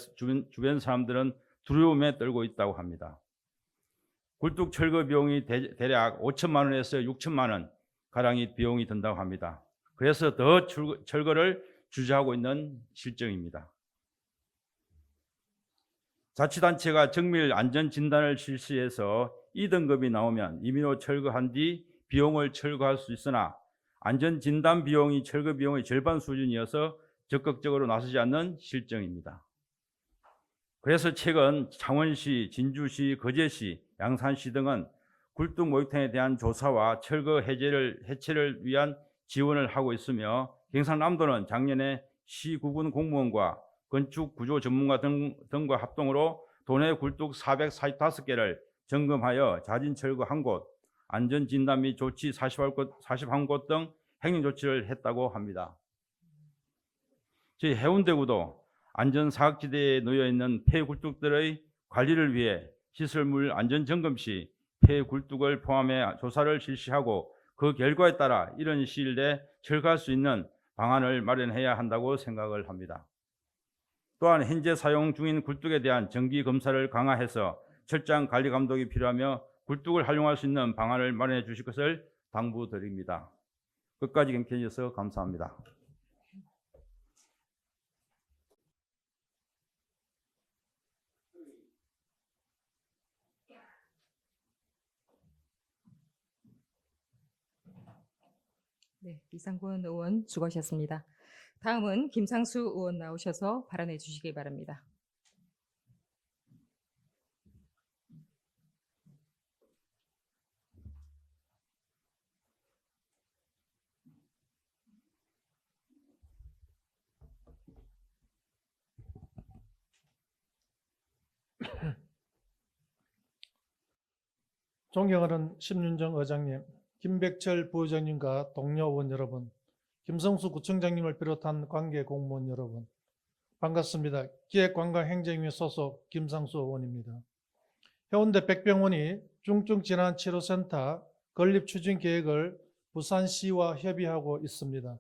주변 사람들은 두려움에 떨고 있다고 합니다. 굴뚝 철거 비용이 대략 5천만 원에서 6천만 원 가량의 비용이 든다고 합니다. 그래서 더 철거를 주저하고 있는 실정입니다. 자치단체가 정밀 안전진단을 실시해서 2등급이 나오면 임의로 철거한 뒤 비용을 철거할 수 있으나 안전진단 비용이 철거 비용의 절반 수준이어서 적극적으로 나서지 않는 실정입니다. 그래서 최근 창원시, 진주시, 거제시, 양산시 등은 굴뚝 목욕탕에 대한 조사와 철거 해체를 위한 지원을 하고 있으며 경상남도는 작년에 시 구군 공무원과 건축 구조 전문가 등과 합동으로 도내 굴뚝 445개를 점검하여 자진 철거 1곳, 안전 진단 및 조치 41곳 등 행정 조치를 했다고 합니다. 저희 해운대구도 안전 사각지대에 놓여 있는 폐굴뚝들의 관리를 위해 시설물 안전 점검 시 폐굴뚝을 포함해 조사를 실시하고 그 결과에 따라 이런 시일 내에 철거할 수 있는 방안을 마련해야 한다고 생각을 합니다. 또한 현재 사용 중인 굴뚝에 대한 정기 검사를 강화해서 철저한 관리 감독이 필요하며 굴뚝을 활용할 수 있는 방안을 마련해 주실 것을 당부드립니다. 끝까지 경청해 주셔서 감사합니다. 네, 이상권 의원 수고하셨습니다. 다음은 김상수 의원 나오셔서 발언해 주시기 바랍니다. 존경하는 심윤정 의장님, 김백철 부의장님과 동료 의원 여러분, 김성수 구청장님을 비롯한 관계 공무원 여러분, 반갑습니다. 기획관광행정위 소속 김상수 의원입니다. 해운대 백병원이 중증질환치료센터 건립 추진 계획을 부산시와 협의하고 있습니다.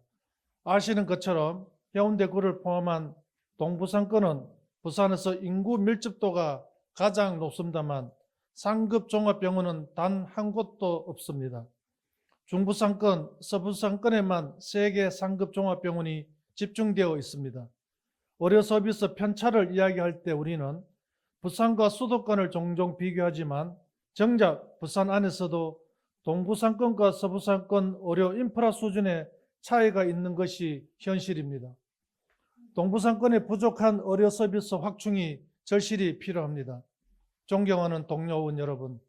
아시는 것처럼 해운대구를 포함한 동부상권은 부산에서 인구 밀집도가 가장 높습니다만 상급 종합병원은 단 한 곳도 없습니다. 중부상권, 서부상권에만 3개 상급 종합병원이 집중되어 있습니다. 의료 서비스 편차를 이야기할 때 우리는 부산과 수도권을 종종 비교하지만 정작 부산 안에서도 동부상권과 서부상권 의료 인프라 수준의 차이가 있는 것이 현실입니다. 동부상권의 부족한 의료 서비스 확충이 절실히 필요합니다. 존경하는 동료 의원 여러분,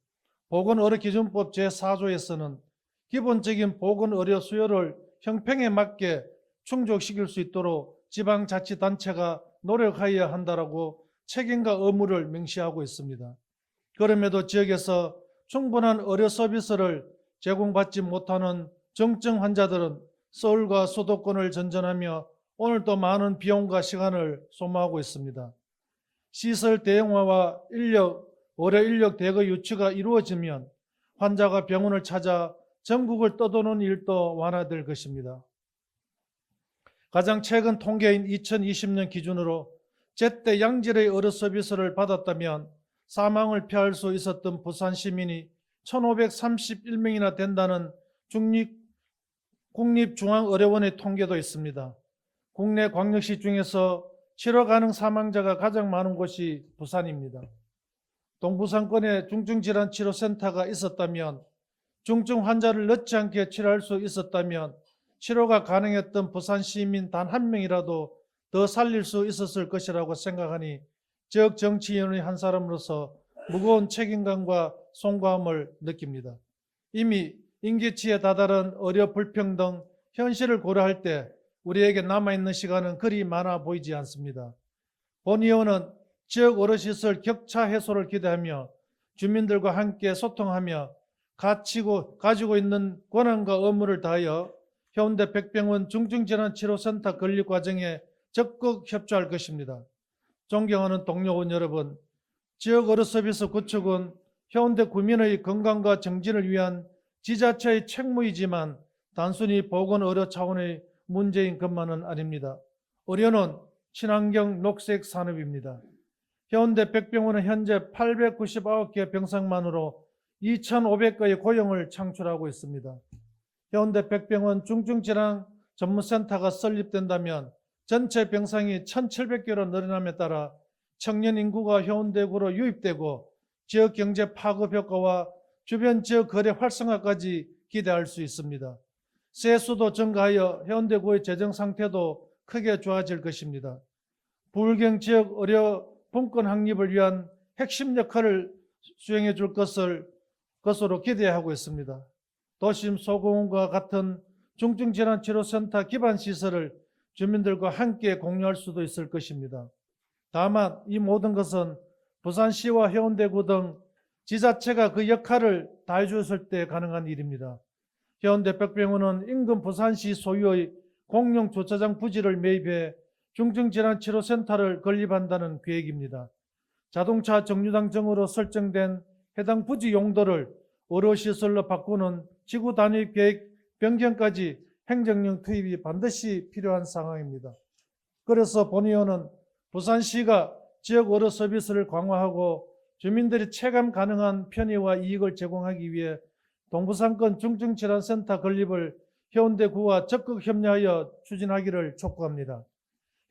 보건의료기준법 제4조에서는 기본적인 보건의료 수요를 형평에 맞게 충족시킬 수 있도록 지방자치단체가 노력하여야 한다라고 책임과 의무를 명시하고 있습니다. 그럼에도 지역에서 충분한 의료 서비스를 제공받지 못하는 정증 환자들은 서울과 수도권을 전전하며 오늘도 많은 비용과 시간을 소모하고 있습니다. 시설 대형화와 의료 인력 대거 유치가 이루어지면 환자가 병원을 찾아 전국을 떠도는 일도 완화될 것입니다. 가장 최근 통계인 2020년 기준으로 제때 양질의 의료 서비스를 받았다면 사망을 피할 수 있었던 부산 시민이 1,531명이나 된다는 국립중앙의료원의 통계도 있습니다. 국내 광역시 중에서 치료 가능 사망자가 가장 많은 곳이 부산입니다. 동부상권에 중증질환치료센터가 있었다면, 중증 환자를 넣지 않게 치료할 수 있었다면 치료가 가능했던 부산 시민 단 한 명이라도 더 살릴 수 있었을 것이라고 생각하니 지역 정치인의 한 사람으로서 무거운 책임감과 송구함을 느낍니다. 이미 임기치에 다다른 의료 불평등 현실을 고려할 때 우리에게 남아있는 시간은 그리 많아 보이지 않습니다. 본 의원은 지역 의료시설 격차 해소를 기대하며 주민들과 함께 소통하며 가지고 있는 권한과 의무를 다하여 해운대 백병원 중증질환치료센터 건립 과정에 적극 협조할 것입니다. 존경하는 동료 의원 여러분, 지역 의료 서비스 구축은 해운대 구민의 건강과 정진을 위한 지자체의 책무이지만 단순히 보건의료 차원의 문제인 것만은 아닙니다. 의료는 친환경 녹색 산업입니다. 해운대 백병원은 현재 899개 병상만으로 2,500개의 고용을 창출하고 있습니다. 해운대 백병원 중증질환 전문센터가 설립된다면 전체 병상이 1,700개로 늘어남에 따라 청년 인구가 해운대구로 유입되고 지역 경제 파급 효과와 주변 지역 거래 활성화까지 기대할 수 있습니다. 세수도 증가하여 해운대구의 재정 상태도 크게 좋아질 것입니다. 부울경 지역 의료 분권 확립을 위한 핵심 역할을 수행해 줄 것으로 기대하고 있습니다. 도심 소공원과 같은 중증질환치료센터 기반 시설을 주민들과 함께 공유할 수도 있을 것입니다. 다만 이 모든 것은 부산시와 해운대구 등 지자체가 그 역할을 다해 주었을 때 가능한 일입니다. 해운대 백병원은 인근 부산시 소유의 공용 주차장 부지를 매입해 중증질환치료센터를 건립한다는 계획입니다. 자동차 정류장정으로 설정된 해당 부지 용도를 의료시설로 바꾸는 지구 단위 계획 변경까지 행정령 투입이 반드시 필요한 상황입니다. 그래서 본 의원은 부산시가 지역 의료 서비스를 강화하고 주민들이 체감 가능한 편의와 이익을 제공하기 위해 동부상권 중증질환센터 건립을 해운대구와 적극 협력하여 추진하기를 촉구합니다.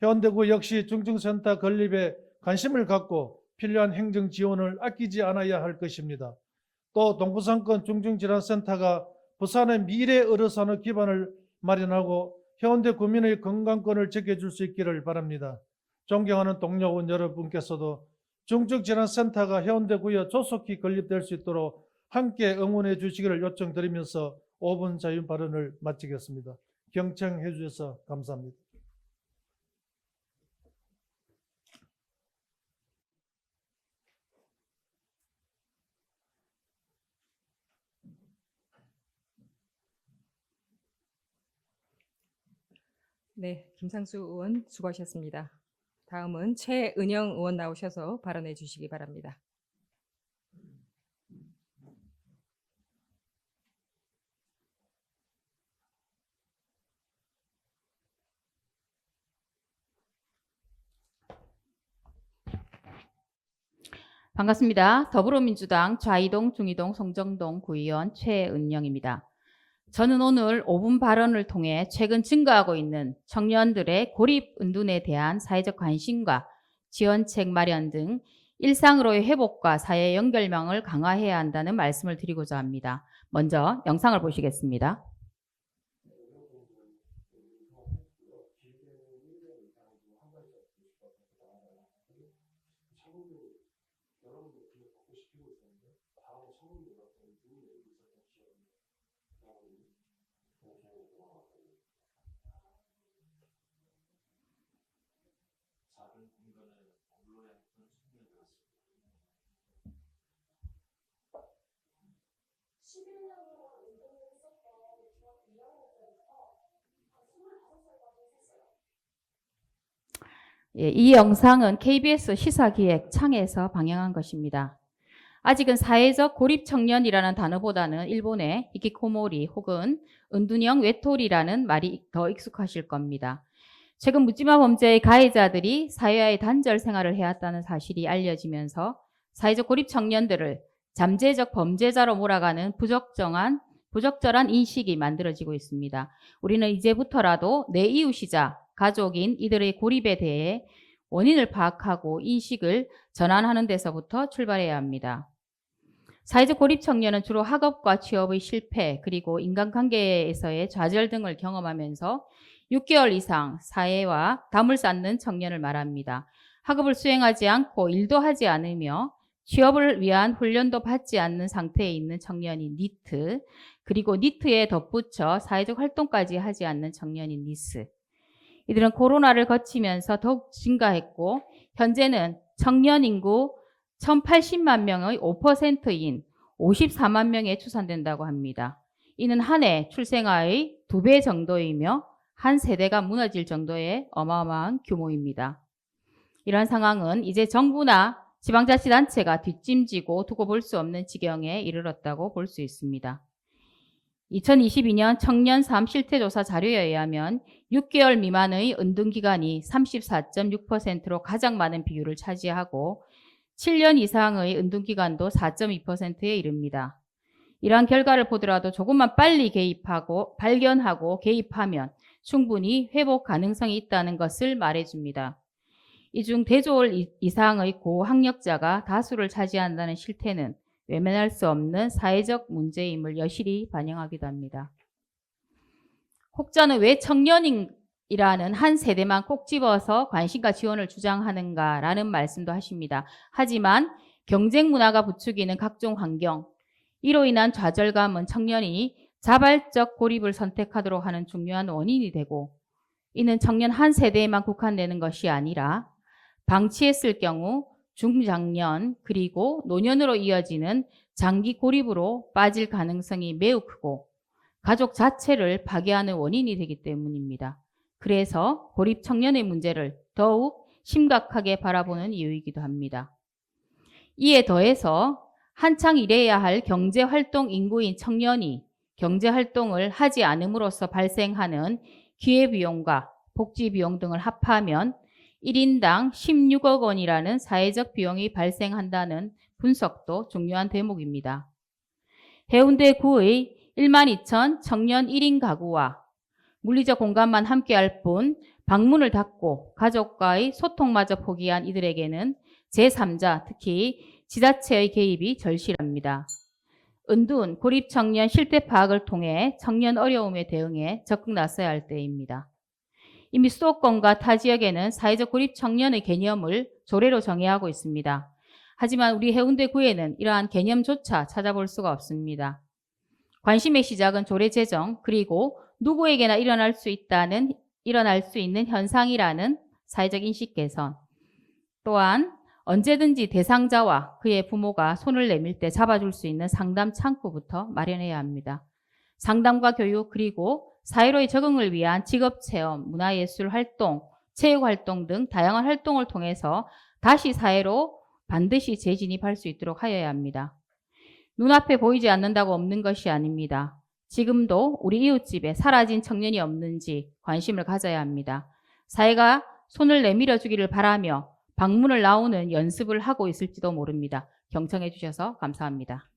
해운대구 역시 중증센터 건립에 관심을 갖고 필요한 행정 지원을 아끼지 않아야 할 것입니다. 또 동부상권 중증질환센터가 부산의 미래 의료산업 기반을 마련하고 해운대 구민의 건강권을 지켜줄 수 있기를 바랍니다. 존경하는 동료 의원 여러분께서도 중증질환센터가 해운대구에 조속히 건립될 수 있도록 함께 응원해 주시기를 요청드리면서 5분 자유 발언을 마치겠습니다. 경청해 주셔서 감사합니다. 네, 김상수 의원 수고하셨습니다. 다음은 최은영 의원 나오셔서 발언해 주시기 바랍니다. 반갑습니다. 더불어민주당 좌이동, 중이동, 송정동 구의원 최은영입니다. 저는 오늘 5분 발언을 통해 최근 증가하고 있는 청년들의 고립 은둔에 대한 사회적 관심과 지원책 마련 등 일상으로의 회복과 사회 연결망을 강화해야 한다는 말씀을 드리고자 합니다. 먼저 영상을 보시겠습니다. 예, 이 영상은 KBS 시사기획 창에서 방영한 것입니다. 아직은 사회적 고립 청년이라는 단어보다는 일본의 히키코모리 혹은 은둔형 외톨이라는 말이 더 익숙하실 겁니다. 최근 묻지마 범죄의 가해자들이 사회와의 단절 생활을 해왔다는 사실이 알려지면서 사회적 고립 청년들을 잠재적 범죄자로 몰아가는 부적절한 인식이 만들어지고 있습니다. 우리는 이제부터라도 내 이웃이자 가족인 이들의 고립에 대해 원인을 파악하고 인식을 전환하는 데서부터 출발해야 합니다. 사회적 고립 청년은 주로 학업과 취업의 실패 그리고 인간관계에서의 좌절 등을 경험하면서 6개월 이상 사회와 담을 쌓는 청년을 말합니다. 학업을 수행하지 않고 일도 하지 않으며 취업을 위한 훈련도 받지 않는 상태에 있는 청년이 니트, 그리고 니트에 덧붙여 사회적 활동까지 하지 않는 청년인 니스. 이들은 코로나를 거치면서 더욱 증가했고 현재는 청년 인구 1,080만 명의 5%인 54만 명에 추산된다고 합니다. 이는 한 해 출생아의 2배 정도이며 한 세대가 무너질 정도의 어마어마한 규모입니다. 이러한 상황은 이제 정부나 지방자치단체가 뒷짐지고 두고 볼 수 없는 지경에 이르렀다고 볼 수 있습니다. 2022년 청년 삶 실태조사 자료에 의하면 6개월 미만의 은둔기간이 34.6%로 가장 많은 비율을 차지하고 7년 이상의 은둔기간도 4.2%에 이릅니다. 이러한 결과를 보더라도 조금만 빨리 발견하고 개입하면 충분히 회복 가능성이 있다는 것을 말해줍니다. 이 중 대졸 이상의 고학력자가 다수를 차지한다는 실태는 외면할 수 없는 사회적 문제임을 여실히 반영하기도 합니다. 혹자는 왜 청년이라는 한 세대만 꼭 집어서 관심과 지원을 주장하는가라는 말씀도 하십니다. 하지만 경쟁 문화가 부추기는 각종 환경, 이로 인한 좌절감은 청년이 자발적 고립을 선택하도록 하는 중요한 원인이 되고, 이는 청년 한 세대에만 국한되는 것이 아니라 방치했을 경우 중장년 그리고 노년으로 이어지는 장기 고립으로 빠질 가능성이 매우 크고 가족 자체를 파괴하는 원인이 되기 때문입니다. 그래서 고립 청년의 문제를 더욱 심각하게 바라보는 이유이기도 합니다. 이에 더해서 한창 일해야 할 경제활동 인구인 청년이 경제활동을 하지 않음으로써 발생하는 기회비용과 복지비용 등을 합하면 1인당 16억 원이라는 사회적 비용이 발생한다는 분석도 중요한 대목입니다. 해운대구의 12,000 청년 1인 가구와 물리적 공간만 함께할 뿐 방문을 닫고 가족과의 소통마저 포기한 이들에게는 제3자, 특히 지자체의 개입이 절실합니다. 은둔, 고립 청년 실태 파악을 통해 청년 어려움에 대응해 적극 나서야 할 때입니다. 이미 수도권과 타 지역에는 사회적 고립 청년의 개념을 조례로 정의하고 있습니다. 하지만 우리 해운대구에는 이러한 개념조차 찾아볼 수가 없습니다. 관심의 시작은 조례 제정, 그리고 누구에게나 일어날 수 있는 현상이라는 사회적 인식 개선, 또한 언제든지 대상자와 그의 부모가 손을 내밀 때 잡아줄 수 있는 상담 창구부터 마련해야 합니다. 상담과 교육 그리고 4.15의 적응을 위한 직업체험, 문화예술 활동, 체육활동 등 다양한 활동을 통해서 다시 사회로 반드시 재진입할 수 있도록 하여야 합니다. 눈앞에 보이지 않는다고 없는 것이 아닙니다. 지금도 우리 이웃집에 사라진 청년이 없는지 관심을 가져야 합니다. 사회가 손을 내밀어 주기를 바라며 방문을 나오는 연습을 하고 있을지도 모릅니다. 경청해 주셔서 감사합니다.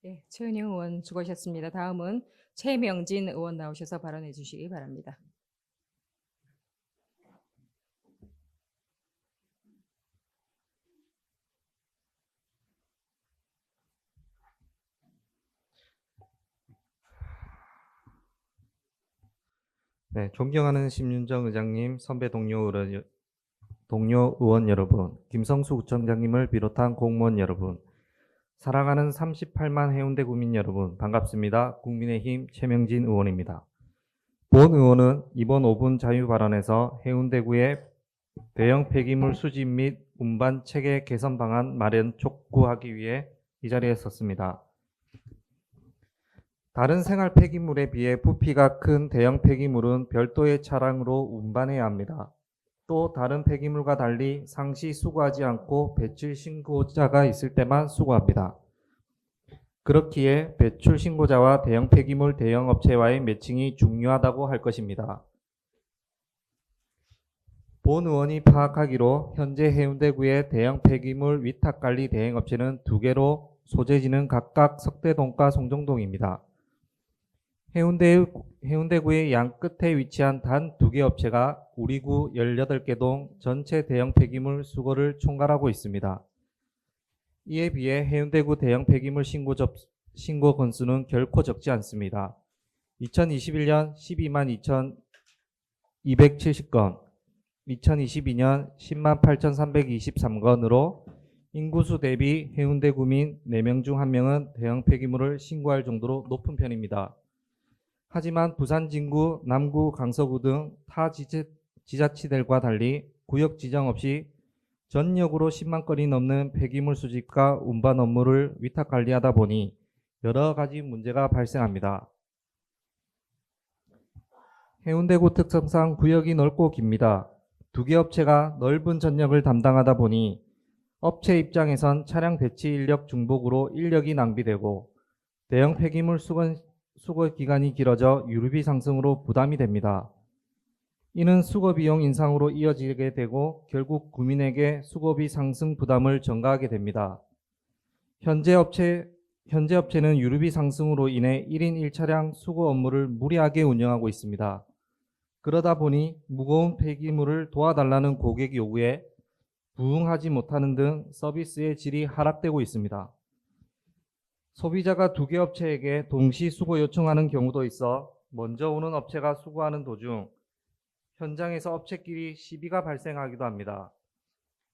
예, 최은영 의원 수고하셨습니다. 다음은 최명진 의원 나오셔서 발언해 주시기 바랍니다. 네, 존경하는 심윤정 의장님, 선배 동료 의원 여러분, 김성수 구청장님을 비롯한 공무원 여러분, 사랑하는 38만 해운대 구민 여러분, 반갑습니다. 국민의힘 최명진 의원입니다. 본 의원은 이번 5분 자유 발언에서 해운대구의 대형 폐기물 수집 및 운반 체계 개선 방안 마련 촉구하기 위해 이 자리에 섰습니다. 다른 생활 폐기물에 비해 부피가 큰 대형 폐기물은 별도의 차량으로 운반해야 합니다. 또 다른 폐기물과 달리 상시 수거하지 않고 배출 신고자가 있을 때만 수거합니다. 그렇기에 배출 신고자와 대형 폐기물 대형 업체와의 매칭이 중요하다고 할 것입니다. 본 의원이 파악하기로 현재 해운대구의 대형 폐기물 위탁관리 대행업체는 2개로 소재지는 각각 석대동과 송정동입니다. 해운대구의 양 끝에 위치한 단 2개 업체가 우리 구 18개 동 전체 대형 폐기물 수거를 총괄하고 있습니다. 이에 비해 해운대구 대형 폐기물 신고 건수는 결코 적지 않습니다. 2021년 12만 2,270건, 2022년 10만 8,323건으로 인구수 대비 해운대 구민 4명 중 1명은 대형 폐기물을 신고할 정도로 높은 편입니다. 하지만 부산 진구, 남구, 강서구 등 타 지자체들과 달리 구역 지정 없이 전역으로 10만 건이 넘는 폐기물 수집과 운반 업무를 위탁 관리하다 보니 여러 가지 문제가 발생합니다. 해운대구 특성상 구역이 넓고 깁니다. 2개 업체가 넓은 전역을 담당하다 보니 업체 입장에선 차량 배치 인력 중복으로 인력이 낭비되고 대형 폐기물 수거 기간이 길어져 유류비 상승으로 부담이 됩니다. 이는 수거 비용 인상으로 이어지게 되고 결국 구민에게 수거비 상승 부담을 전가하게 됩니다. 현재 업체는 유류비 상승으로 인해 1인 1차량 수거 업무를 무리하게 운영하고 있습니다. 그러다 보니 무거운 폐기물을 도와달라는 고객 요구에 부응하지 못하는 등 서비스의 질이 하락되고 있습니다. 소비자가 2개 업체에게 동시 수거 요청하는 경우도 있어 먼저 오는 업체가 수거하는 도중 현장에서 업체끼리 시비가 발생하기도 합니다.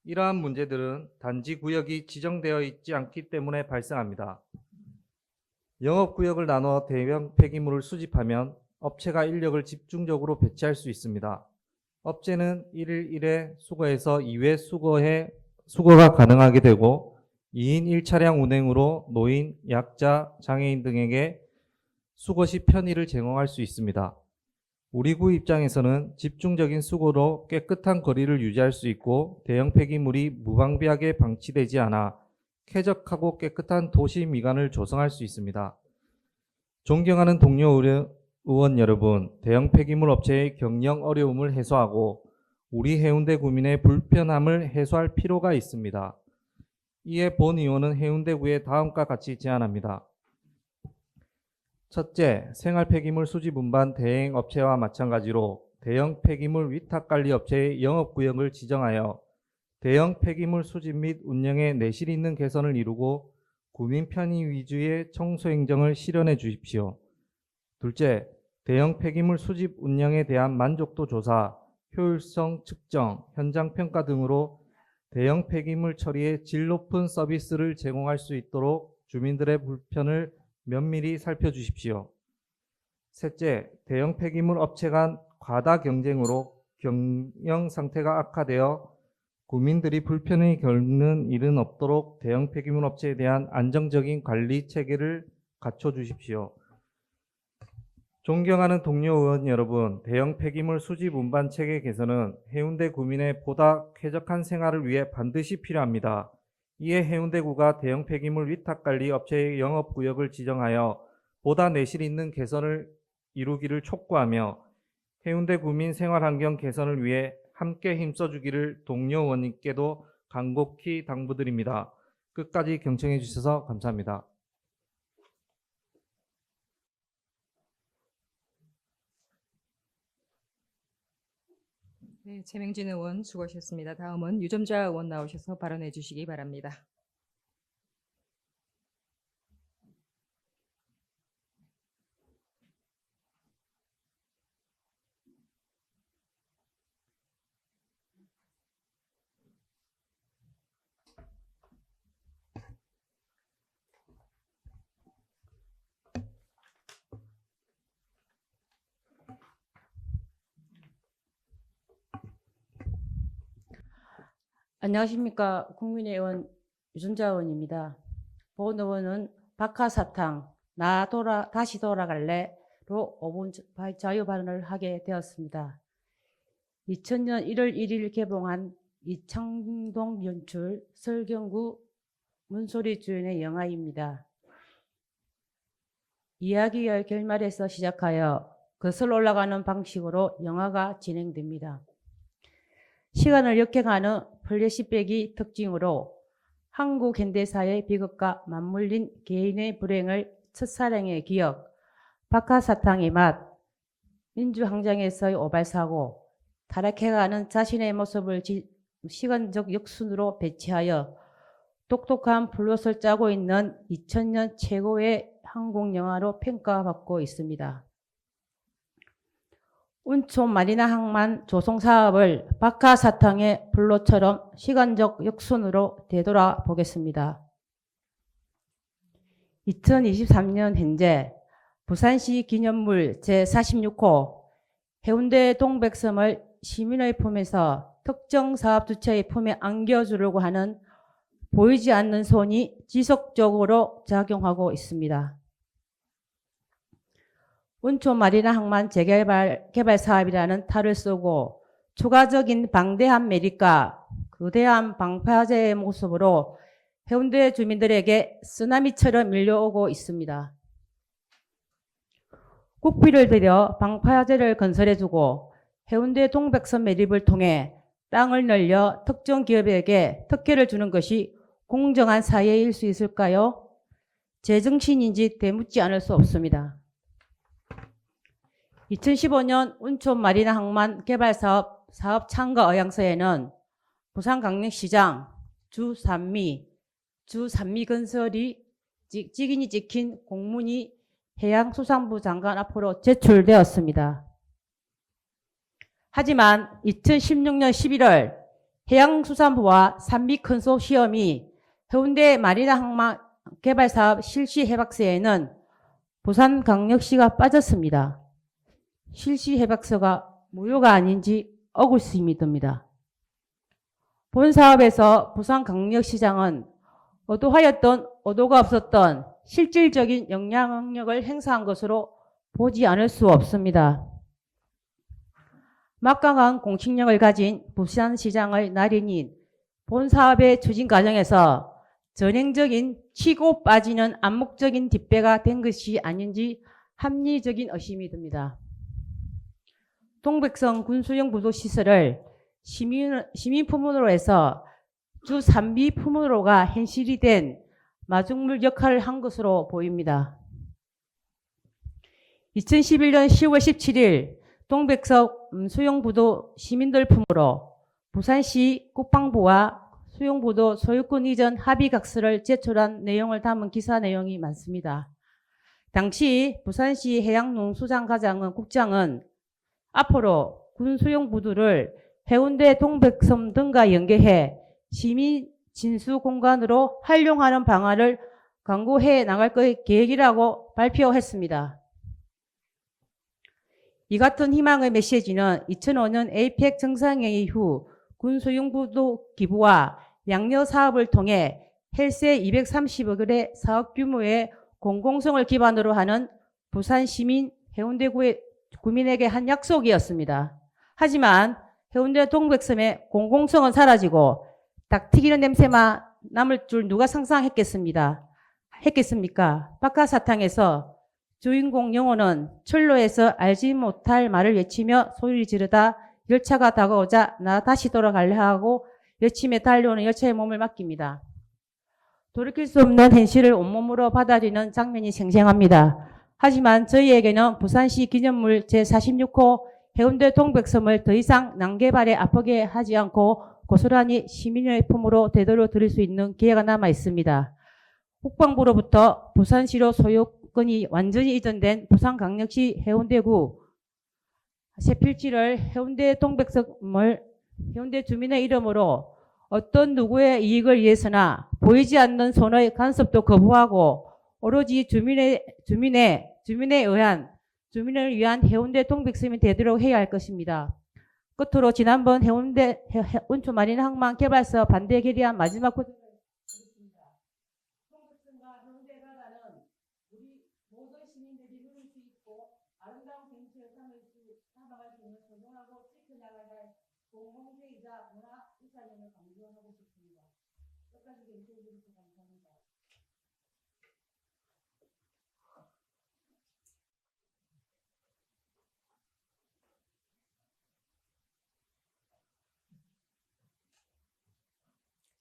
이러한 문제들은 단지 구역이 지정되어 있지 않기 때문에 발생합니다. 영업구역을 나눠 대형 폐기물을 수집하면 업체가 인력을 집중적으로 배치할 수 있습니다. 업체는 1일 1회 수거해서 2회 수거가 가능하게 되고 2인 1차량 운행으로 노인, 약자, 장애인 등에게 수거 시 편의를 제공할 수 있습니다. 우리 구 입장에서는 집중적인 수거로 깨끗한 거리를 유지할 수 있고 대형 폐기물이 무방비하게 방치되지 않아 쾌적하고 깨끗한 도시 미관을 조성할 수 있습니다. 존경하는 동료 의원 여러분, 대형 폐기물 업체의 경영 어려움을 해소하고 우리 해운대 구민의 불편함을 해소할 필요가 있습니다. 이에 본 의원은 해운대구에 다음과 같이 제안합니다. 첫째, 생활 폐기물 수집 운반 대행 업체와 마찬가지로 대형 폐기물 위탁 관리 업체의 영업구역을 지정하여 대형 폐기물 수집 및 운영에 내실 있는 개선을 이루고 구민 편의 위주의 청소 행정을 실현해 주십시오. 둘째, 대형 폐기물 수집 운영에 대한 만족도 조사, 효율성 측정, 현장 평가 등으로 대형 폐기물 처리에 질 높은 서비스를 제공할 수 있도록 주민들의 불편을 면밀히 살펴주십시오. 셋째, 대형 폐기물 업체 간 과다 경쟁으로 경영 상태가 악화되어 구민들이 불편을 겪는 일은 없도록 대형 폐기물 업체에 대한 안정적인 관리 체계를 갖춰 주십시오. 존경하는 동료 의원 여러분, 대형 폐기물 수집 운반 체계 개선은 해운대 구민의 보다 쾌적한 생활을 위해 반드시 필요합니다. 이에 해운대구가 대형 폐기물 위탁관리 업체의 영업구역을 지정하여 보다 내실 있는 개선을 이루기를 촉구하며 해운대 구민 생활환경 개선을 위해 함께 힘써주기를 동료 의원님께도 간곡히 당부드립니다. 끝까지 경청해 주셔서 감사합니다. 네, 최명진 의원 수고하셨습니다. 다음은 유점자 의원 나오셔서 발언해 주시기 바랍니다. 안녕하십니까. 국민의 의원 유준자 의원입니다. 본 의원은 박하사탕 다시 돌아갈래로 5분 자유 발언을 하게 되었습니다. 2000년 1월 1일 개봉한 이창동 연출 설경구 문소리 주연의 영화입니다. 이야기의 결말에서 시작하여 거슬러 올라가는 방식으로 영화가 진행됩니다. 시간을 역행하는 플래시백이 특징으로 한국 현대사의 비극과 맞물린 개인의 불행을 첫사랑의 기억, 박하사탕의 맛, 민주항쟁에서의 오발사고, 타락해가는 자신의 모습을 시간적 역순으로 배치하여 똑똑한 플롯을 짜고 있는 2000년 최고의 한국 영화로 평가받고 있습니다. 운촌 마리나 항만 조성 사업을 박하사탕의 플롯처럼 시간적 역순으로 되돌아보겠습니다. 2023년 현재 부산시 기념물 제46호 해운대 동백섬을 시민의 품에서 특정 사업 주체의 품에 안겨주려고 하는 보이지 않는 손이 지속적으로 작용하고 있습니다. 운촌 마리나 항만 재개발 사업이라는 탈을 쓰고 추가적인 방대한 매립과 거대한 방파제의 모습으로 해운대 주민들에게 쓰나미처럼 밀려오고 있습니다. 국비를 들여 방파제를 건설해주고 해운대 동백섬 매립을 통해 땅을 늘려 특정 기업에게 특혜를 주는 것이 공정한 사회일 수 있을까요? 제정신인지 되묻지 않을 수 없습니다. 2015년 운촌 마리나 항만 개발 사업 참가 의향서에는 부산광역시장 주산미 건설이 직인이 찍힌 공문이 해양수산부 장관 앞으로 제출되었습니다. 하지만 2016년 11월 해양수산부와 산미 컨소시엄이 해운대 마리나 항만 개발 사업 실시 해박서에는 부산광역시가 빠졌습니다. 실시 해박서가 무효가 아닌지 의구심이 듭니다. 본 사업에서 부산광역시장은 의도하였던 의도가 없었던 실질적인 영향력을 행사한 것으로 보지 않을 수 없습니다. 막강한 공식력을 가진 부산시장의 날인인 본 사업의 추진 과정에서 전행적인 치고 빠지는 암묵적인 뒷배가 된 것이 아닌지 합리적인 의심이 듭니다. 동백섬 군수용 부도 시설을 시민품으로 해서 주산비 품으로가 현실이 된 마중물 역할을 한 것으로 보입니다. 2011년 10월 17일 동백섬 수용부도 시민들 품으로 부산시 국방부와 수용부도 소유권 이전 합의각서를 제출한 내용을 담은 기사 내용이 많습니다. 당시 부산시 해양농수장과장은 국장은 앞으로 군 수용부두를 해운대 동백섬 등과 연계해 시민 진수 공간으로 활용하는 방안을 강구해 나갈 계획이라고 발표했습니다. 이 같은 희망의 메시지는 2005년 APEC 정상회의 이후 군소형부도 기부와 양녀 사업을 통해 헬세 230억 원의 사업 규모의 공공성을 기반으로 하는 부산 시민 해운대구의 구민에게 한 약속이었습니다. 하지만 해운대 동백섬의 공공성은 사라지고 닭 튀기는 냄새만 남을 줄 누가 상상했겠습니까? 박하사탕에서 주인공 영호는 철로에서 알지 못할 말을 외치며 소리를 지르다 열차가 다가오자 나 다시 돌아갈래 하고 외침에 달려오는 열차의 몸을 맡깁니다. 돌이킬 수 없는 현실을 온몸으로 받아들이는 장면이 생생합니다. 하지만 저희에게는 부산시 기념물 제46호 해운대 동백섬을 더 이상 난개발에 아프게 하지 않고 고스란히 시민의 품으로 되돌려 드릴 수 있는 기회가 남아 있습니다. 국방부로부터 부산시로 소유권이 완전히 이전된 부산광역시 해운대구 새 필지를 해운대 동백섬을 해운대 주민의 이름으로 어떤 누구의 이익을 위해서나 보이지 않는 손의 간섭도 거부하고 오로지 주민을 위한 해운대 동백섬이 되도록 해야 할 것입니다. 끝으로 지난번 해운대 온초 마린 항만 개발사 반대 결의안 마지막 고점을 드리겠습니다. 동백섬과 해운대 바다는 우리 모든 시민들이 누릴 수 있고 아름다운 경치를 삼아갈 수 있는 소중하고 지켜나가야 할 공공재이자 문화유산임을 강조하고 싶습니다. 끝까지 경청해 주셔서 감사합니다.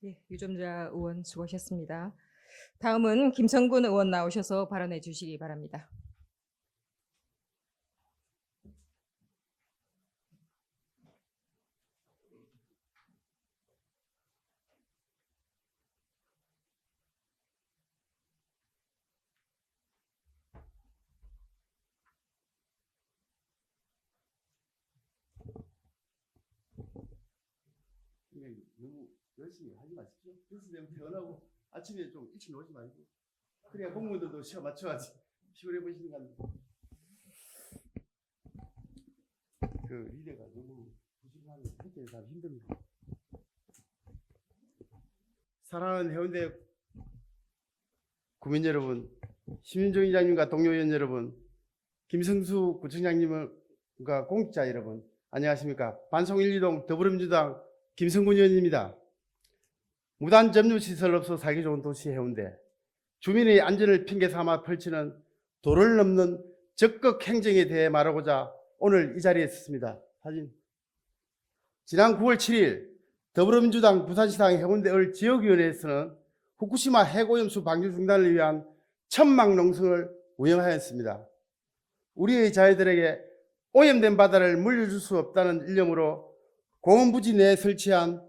예, 유점자 의원 수고하셨습니다. 다음은 김성군 의원 나오셔서 발언해 주시기 바랍니다. 너무 열심히 하지 마십시오. 뉴스 되면 퇴근하고 아침에 좀 일찍 나오지 말고. 그래야 공무원들도 시간 맞춰야지. 피곤해 보시는 거 아닙니까? 그 리더가 너무 부실하면 그때 다 힘듭니다. 사랑하는 해운대 구민 여러분, 심윤종 이장님과 동료 의원 여러분, 김성수 구청장님과 공직자 여러분, 안녕하십니까? 반송 1, 2동 더불어민주당 김성군 의원입니다. 무단 점유시설 없어 살기 좋은 도시 해운대. 주민의 안전을 핑계 삼아 펼치는 도를 넘는 적극 행정에 대해 말하고자 오늘 이 자리에 섰습니다. 사진. 지난 9월 7일 더불어민주당 부산시당 해운대을 지역위원회에서는 후쿠시마 해고염수 방류 중단을 위한 천막 농성을 운영하였습니다. 우리의 자녀들에게 오염된 바다를 물려줄 수 없다는 일념으로 공원부지 내에 설치한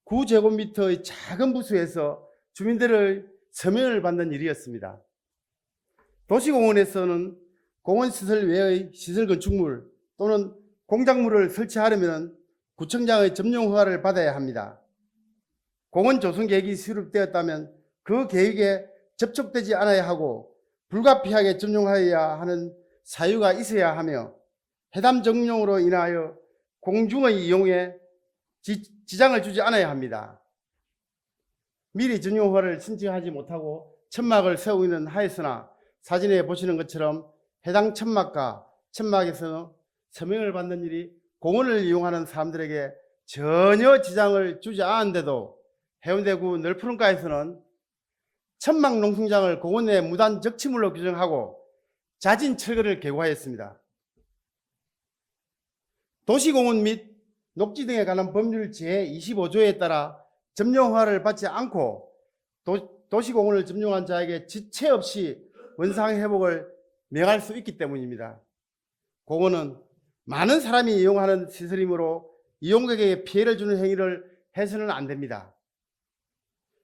9제곱미터의 작은 부수에서 주민들의 서명을 받는 일이었습니다. 도시공원에서는 공원시설 외의 시설 건축물 또는 공작물을 설치하려면 구청장의 점용 허가를 받아야 합니다. 공원 조성 계획이 수립되었다면 그 계획에 접촉되지 않아야 하고 불가피하게 점용하여야 하는 사유가 있어야 하며 해당 점용으로 인하여 공중의 이용에 지장을 주지 않아야 합니다. 미리 점용 허가를 신청하지 못하고 천막을 세우고 있는 하였으나 사진에 보시는 것처럼 해당 천막에서 서명을 받는 일이 공원을 이용하는 사람들에게 전혀 지장을 주지 않은데도 해운대구 널푸른가에서는 천막 농성장을 공원 내 무단 적치물로 규정하고 자진 철거를 계고하였습니다. 도시공원 및 녹지 등에 관한 법률 제25조에 따라 점용허가를 받지 않고 도시공원을 점용한 자에게 지체 없이 원상회복을 명할 수 있기 때문입니다. 공원은 많은 사람이 이용하는 시설이므로 이용객에게 피해를 주는 행위를 해서는 안 됩니다.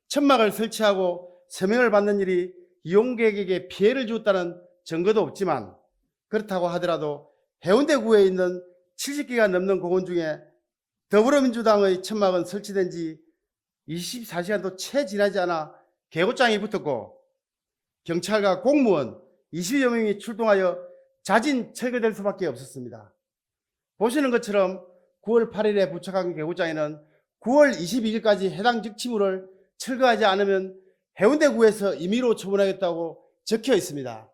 천막을 설치하고 서명을 받는 일이 이용객에게 피해를 주었다는 증거도 없지만 그렇다고 하더라도 해운대구에 있는 70개가 넘는 공원 중에 더불어민주당의 천막은 설치된 지 24시간도 채 지나지 않아 개고장이 붙었고 경찰과 공무원 20여 명이 출동하여 자진 철거될 수밖에 없었습니다. 보시는 것처럼 9월 8일에 부착한 개구장에는 9월 22일까지 해당 적치물을 철거하지 않으면 해운대구에서 임의로 처분하겠다고 적혀 있습니다.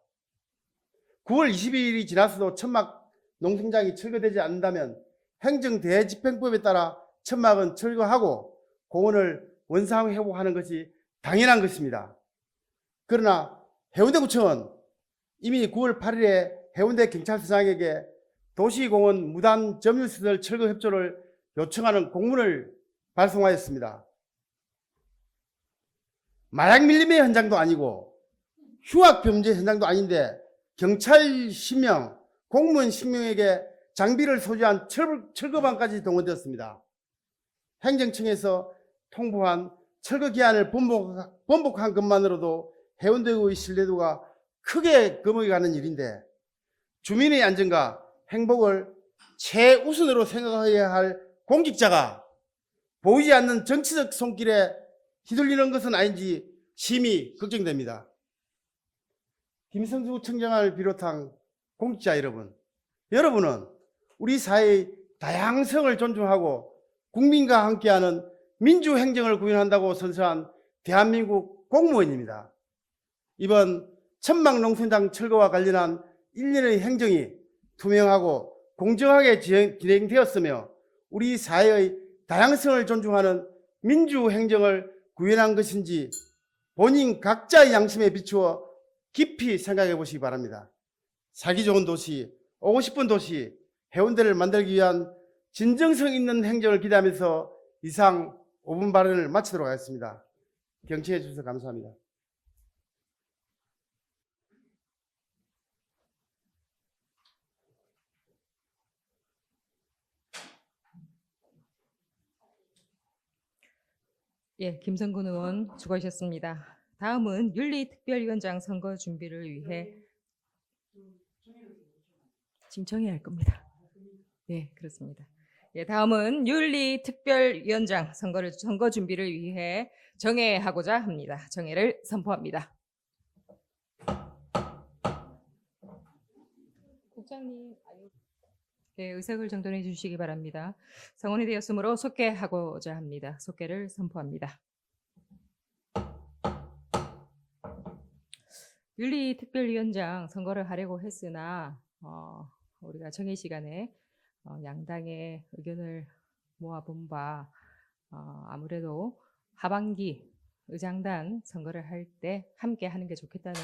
9월 22일이 지났어도 천막 농성장이 철거되지 않는다면 행정대집행법에 따라 천막은 철거하고 공원을 원상 회복하는 것이 당연한 것입니다. 그러나 해운대구청은 이미 9월 8일에 해운대 경찰서장에게 도시공원 무단 점유시설 철거 협조를 요청하는 공문을 발송하였습니다. 마약 밀림의 현장도 아니고 흉악 범죄 현장도 아닌데 경찰 10명, 공무원 10명에게 장비를 소지한 철거반까지 동원되었습니다. 행정청에서 통보한 철거 기한을 번복한 것만으로도 해운대구의 신뢰도가 크게 금어가는 일인데 주민의 안전과 행복을 최우선으로 생각해야 할 공직자가 보이지 않는 정치적 손길에 휘둘리는 것은 아닌지 심히 걱정됩니다. 김성수 청장을 비롯한 공직자 여러분, 여러분은 우리 사회의 다양성을 존중하고 국민과 함께하는 민주행정을 구현한다고 선서한 대한민국 공무원입니다. 이번 천막 농성장 철거와 관련한 일련의 행정이 투명하고 공정하게 진행되었으며 우리 사회의 다양성을 존중하는 민주행정을 구현한 것인지 본인 각자의 양심에 비추어 깊이 생각해 보시기 바랍니다. 살기 좋은 도시, 오고 싶은 도시, 해운대를 만들기 위한 진정성 있는 행정을 기대하면서 이상 5분 발언을 마치도록 하겠습니다. 경청해 주셔서 감사합니다. 예, 김성근 의원 수고하셨습니다. 다음은 윤리특별위원장 선거 준비를 위해 지금 정해야 할 겁니다. 네, 그렇습니다. 예, 다음은 윤리특별위원장 선거 준비를 위해 정회하고자 합니다. 정회를 선포합니다. 국장님, 네, 의석을 정돈해 주시기 바랍니다. 성원이 되었으므로 속개하고자 합니다. 속개를 선포합니다. 윤리특별위원장 선거를 하려고 했으나 우리가 정회 시간에 양당의 의견을 모아본 바 아무래도 하반기 의장단 선거를 할 때 함께 하는 게 좋겠다는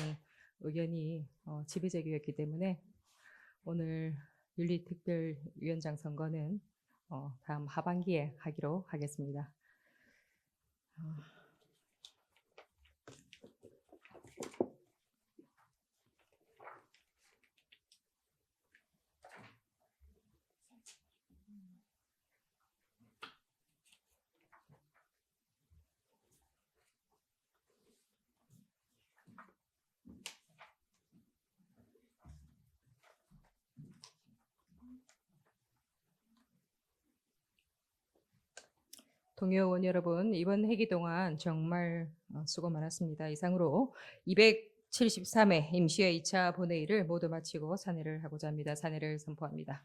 의견이 지배적이었기 때문에 오늘 윤리특별위원장 선거는 다음 하반기에 하기로 하겠습니다. 동료 의원 여러분, 이번 회기 동안 정말 수고 많았습니다. 이상으로 273회 임시회 2차 본회의를 모두 마치고 산회를 하고자 합니다. 산회를 선포합니다.